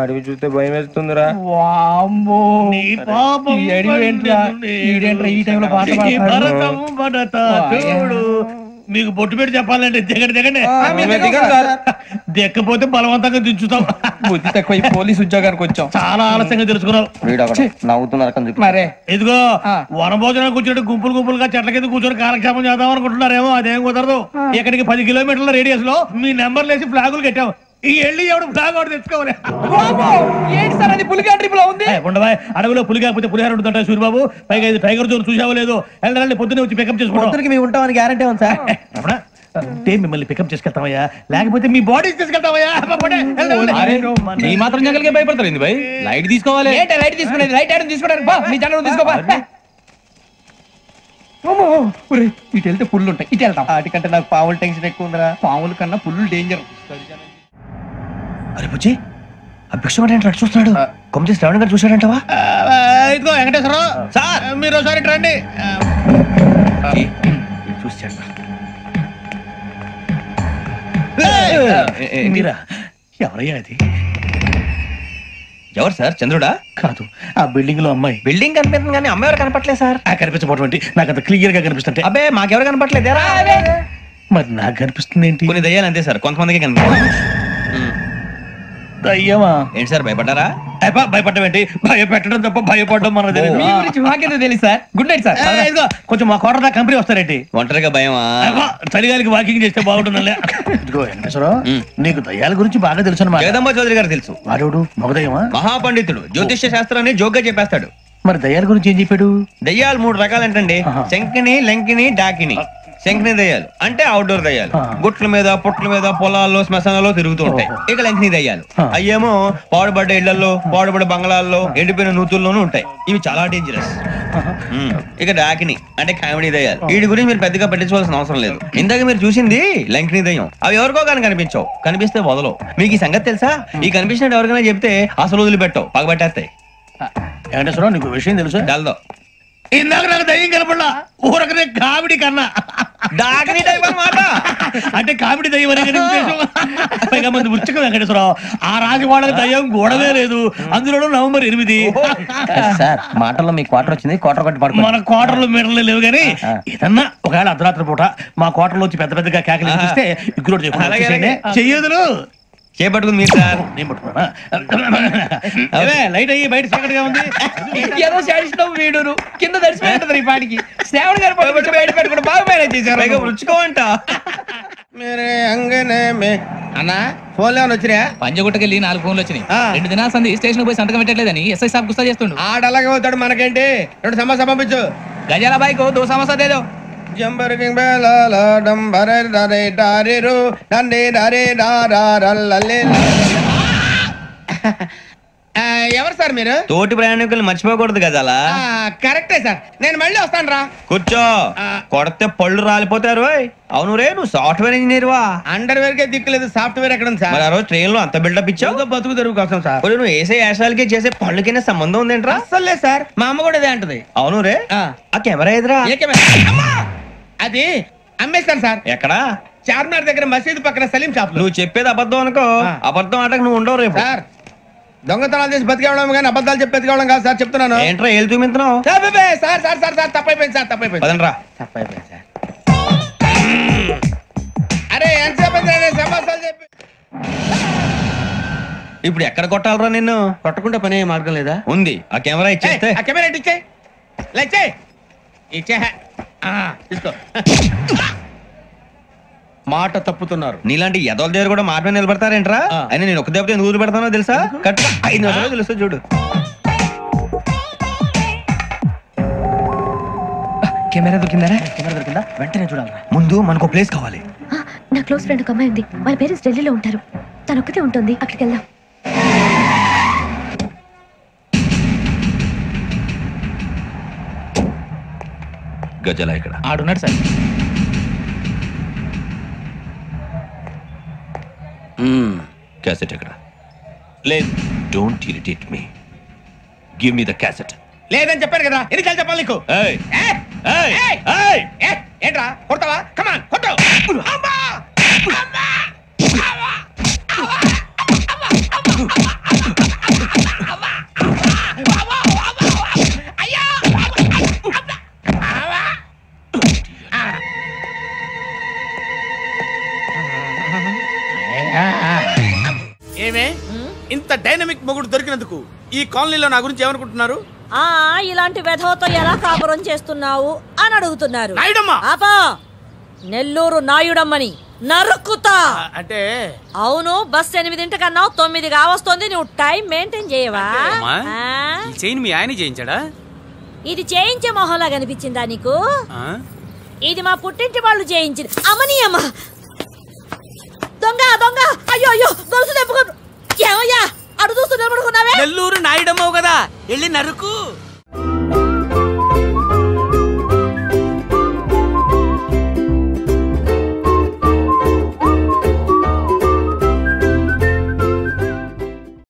C: అడవి చూస్తే భయం వేస్తుందిరా.
M: మీకు బొట్టు పెట్టి చెప్పాలంటే దిగండి. దిక్కపోతే బలవంతంగా దించుతాం.
N: బుద్ధి తక్కువ పోలీసు ఉద్యోగానికి వచ్చాం.
M: చాలా ఆలస్యంగా తెలుసుకున్నావు.
C: నవ్వుతున్నారు.
N: మరే
M: ఇదిగో వనభోజనం కూర్చొని గుంపులుగా చెట్ల కింద కూర్చొని కాలక్షేపం చేద్దాం అనుకుంటున్నారేమో. అదేం కుదరదు. ఇక్కడికి 10 కిలోమీటర్ల రేడియస్ లో మీ నెంబర్లు వేసి ఫ్లాగులు కట్టాం. ఈ వెళ్ళి ఎవడు ఫ్లాగ్ ఒకటి తెచ్చుకోవాలి.
N: ఏంటి సార్ అది? పులిగా ట్రిప్ లో ఉంది.
M: ఉండవా? అడవిలో పులి కాకపోతే పులిహార ఉంటుంటా సూరిబాబు. పైగా ఇది టైగర్ జోన్ చూసావో లేదో. వెళ్ళాలి, పొద్దున్నే వచ్చి పికప్ చేసుకుంటాం.
C: మేము ఉంటామని గ్యారంటీ ఉంది సార్.
M: అంటే మిమ్మల్ని పికప్ చేసుకెళ్తామయ్యా, లేకపోతే మీ బాడీ తీసుకెళ్తామయ్యా.
N: ఈ మాత్రం జంగల్కే భయపడతారు ఏంది భయ్? లైట్ తీసుకోవాలి. ఏంటి లైట్ తీసుకునేది? లైట్ ఐటమ్ తీసుకోవడానికి బా, మీ జంగల్ తీసుకోవా. ఇటు వెళ్తే పుల్లు ఉంటాయి, ఇటు వెళ్తాం.
C: వాటికంటే నాకు పావులు టెన్షన్ ఎక్కువ ఉందిరా.
N: పాముల కన్నా పుల్లు డేంజర్.
C: అరే బుజ్జి, ఆ భిక్షం అంటే చూస్తున్నాడు. కొమ్మ శ్రావణ్ గారు చూశాడంటవా?
M: ఇదిగో వెంకటేశ్వరరావు సార్, మీరు ఒకసారి రండి.
C: చూశాడు.
M: మీరా? ఎవరయ్యా అది?
C: ఎవరు సార్? చంద్రుడా?
M: కాదు, ఆ బిల్డింగ్ లో అమ్మాయి.
C: బిల్డింగ్ కనిపిస్తుంది కానీ అమ్మాయి ఎవరు కనపట్లేదు సార్.
M: కనిపించబోటువంటి నాకు అంత క్లియర్ గా కనిపిస్తుంటే.
C: అబ్బే మాకెవరు కనపట్లేదు.
M: మరి నాకు కనిపిస్తుంది ఏంటి?
C: కొన్ని దయ్యాలు అంతే సార్, కొంతమందికి కనిపిస్తుంది.
M: అయ్యమా
C: ఏంటి సార్ భయపడ్డారా?
M: భయపడడం ఏంటి? భయపెట్టడం తప్ప భయపడడం మనకు తెలియదు.
N: మీ గురించి మాకేదో తెలుసు సార్. Good night sir.
M: కొంచెం మా కోట దాకా కంపెనీ వస్తారేంటి?
C: ఒంటరిగా భయమా?
M: చలిగాలికి వాకింగ్ చేస్తే బాగుంటుందిలే. ఇదిగో వెంకటేశ్వరరావు, నీకు దయ్యాల గురించి బాగా తెలుసు అన్నమాట.
C: జగదంబ చౌదరి గారు తెలుసు.
M: వాడు మగదయ్యమా?
C: మహాపండితుడు, జ్యోతిష్య శాస్త్రాన్ని జోగ్గా చెప్పేస్తాడు.
M: మరి దయ్యాల గురించి ఏం చెప్పాడు?
C: దయ్యాలు 3 రకాలంటండి. శంకిని, లంకిని, డాకిని. శంకిని దయ్యాలు అంటే అవుట్డోర్ దయ్యాలు. గుట్ల మీద, పుట్ల మీద, పొలాల్లో, శ్మశానాల్లో తిరుగుతూ ఉంటాయి. ఇక లంకిని దయ్యాలు అయ్యేమో పాడుబడ్డ ఇళ్లలో, పాడుబడ్డ బంగ్లాల్లో, ఎండిపోయిన నూతుల్లోనూ ఉంటాయి. ఇవి చాలా డేంజరస్. ఇక డాకిని అంటే కామెడీ దయ్యాలు. వీటి గురించి మీరు పెద్దగా పట్టించుకోవాల్సిన అవసరం లేదు. ఇందాక మీరు చూసింది లంకిని దయ్యం. అవి ఎవరికో కానీ కనిపించవు, కనిపిస్తే వదలవు. మీకు ఈ సంగతి తెలుసా? ఈ కనిపించినట్టు ఎవరికైనా చెప్తే అసలు వదిలిపెట్టవు, పగబట్టేస్తాయి.
M: వెంకటేశ్వరరావు, నీకు విషయం తెలుసు?
C: డల్దో.
M: ఇందాక నాకు దయ్యం కనపడలా, ఊరకనే కామెడీ కన్నా.
C: డాకిని టైప్ అన్నమాట.
M: అంటే కామెడీ దయ్యం అనే ఉద్దేశం. పైగా మంది ఉచ్చక వెంకటేశ్వరరావు, ఆ రాజు వాళ్ళకి దయ్యం గొడవే లేదు. అందులో నవంబర్ 8
C: సార్ మాటల్లో మీ క్వార్టర్ వచ్చింది. క్వార్టర్ కొట్టి పడుతుంది.
M: మన క్వార్టర్లో మీటర్లు లేవు కానీ ఏదన్నా ఒకవేళ అర్ధరాత్రి పూట మా క్వార్టర్లో వచ్చి పెద్ద పెద్దగా కేకలు చూస్తే ఇగ్గురు చెయ్యదులు
C: చేపట్టుకుంది మీరు సార్.
M: నేను పట్టుకున్నా. లైట్ అయ్యి బయట చీకటిగా ఉంది.
N: ఏదో శాడిస్తాం వీడును కింద దర్శనం ఈ పాటికి. శ్రావణ్ గారు బయట పెట్టుకుంటే బాగా మేనేజ్ చేశారు.
C: రుచుకోవంట
B: मेरे अंगने में
N: అన్నా
D: ఫోన్లో ఏమైనా వచ్చినాయా?
N: పంజగుట్టకెళ్ళి 4 ఫోన్లు వచ్చినాయి. 2 దినాల సంది స్టేషన్ పోయి సంతకం పెట్టలేదని ఎస్ఐ సాబ్ గుస్తా చేస్తుండు.
D: ఆడలాగే పోతాడు, మనకేంటి? 2 సమోసా పంపించు.
N: గజాల బైక్ 2 సమోసా దేదో.
B: జంబరకింగ్ బేలాల డంబరే డరే డారిరు డండే డరే డారారల్లలే.
D: ఎవరు సార్ మీరు?
C: తోటి ప్రయాణికులు మర్చిపోకూడదు గజాలా.
D: కరెక్టే సార్, నేను మళ్ళీ వస్తాను రా.
C: కూర్చో, కొడితే పళ్ళు రాలిపోతారు. అవును రే, నువ్వు సాఫ్ట్వేర్ ఇంజనీర్ వా?
D: అండర్వేర్ కే దిక్కులేదు, సాఫ్ట్వేర్ ఎక్కడ ఉంది సార్?
C: మరి ఆ రోజు ట్రైన్ లో అంత బిల్డప్ ఇచ్చావు.
D: బతుకు తెరువు కోసం సార్.
C: నువ్వు వేసే యాశాలకి చేసే పళ్ళకైనా సంబంధం ఉందేంట్రా?
D: అస్సలు లేదు సార్, మా అమ్మ కూడా ఇదే అంటది.
C: అవును రే, ఆ కెమెరా ఎదురా?
D: ఏ కెమెరా? అమ్మా! అది అమ్మేస్తాను సార్.
C: ఎక్కడా?
D: చార్మినార్ దగ్గర మసీదు పక్కన సలీం షాప్.
C: నువ్వు చెప్పేది అబద్ధం అనుకో, అబద్ధం ఆటకు నువ్వు ఉండవు రేపు.
D: సార్, దొంగతనాలు చేసి బతికేవడం కానీ అబద్ధాలు చెప్పి బతికేవడం కాదు సార్, చెప్తున్నాను.
C: ఏంట్రా ఏళ్ళు చూపించినావు?
D: సార్ సార్ సార్ సార్ తప్పైపోయింది సార్, తప్పైపోయింది.
C: పదండ్రా.
D: తప్పైపోయింది సార్. అరే ఎంతసేపు సమస్యలు చెప్పి
C: ఇప్పుడు ఎక్కడ కొట్టాలరా నిన్ను?
D: కొట్టకుండా పని మార్గం లేదా?
C: ఉంది, ఆ కెమెరా ఇచ్చేస్తే.
D: ఆ కెమెరా ఇచ్చే లేచే ఇచ్చే తీసుకో. మాట తప్పుతున్నారు.
C: నీలాంటి ఎదల దగ్గర కూడా మాట మీద నిలబడతారేంట్రా? అయినా నేను ఒక దెబ్బతో ఎందుకు పెడతానో తెలుసా? కరెక్ట్ 5 నిమిషాలు తెలుసు చూడు.
N: కెమెరా దొరికిందా?
J: కెమెరా దొరికిందా? వెంటనే చూడాలి.
C: ముందు మనకు ప్లేస్ కావాలి.
L: నా క్లోజ్ ఫ్రెండ్ ఒక అమ్మాయి ఉంది, వాళ్ళ పేరెంట్స్ ఢిల్లీలో ఉంటారు. తను ఒక్కతే ఉంటుంది, అక్కడికి వెళ్దాం.
A: గజల ఇక్కడ
N: ఆడున్నాడు సార్.
A: క్యాసెట్ ఎక్కడ? లేదు, don't irritate me, give me the cassette.
D: లేదని చెప్పాను కదా, ఎన్నిసార్లు చెప్పాలి నీకు? ఏంట్రా కొడతావా? కమాన్ కొట్టు. ఏమే ఇంత డైనమిక్ మొగుడు దొరికినందుకు ఈ కాలనీలో నా గురించి ఏమనుకుంటున్నారు?
O: ఇలాంటి వెధవతో ఎలా కాపురం చేస్తున్నావు అని అడుగుతున్నారు. ఆపా, నెల్లూరు నాయుడమ్మని నరుక్కుతా.
D: అంటే
O: అవును, బస్ 8 9 కావస్తుంది. నువ్వు టైం మెయింటైన్ చేయవా?
P: మీ ఆయన చేయించాడా?
O: ఇది చేయించే మొహంలా కనిపించిందా నీకు? ఇది మా పుట్టింటి వాళ్ళు చేయించింది. అమ్మని అమ్మ దొంగ దొంగ. అయ్యో అయ్యో, గొలుసు తెప్పుకో. ఏమయ్యా అడు చూస్తూ నిలబడుకున్నావే?
P: నెల్లూరు నాయుడమ్మవు కదా, వెళ్ళి నరుకు.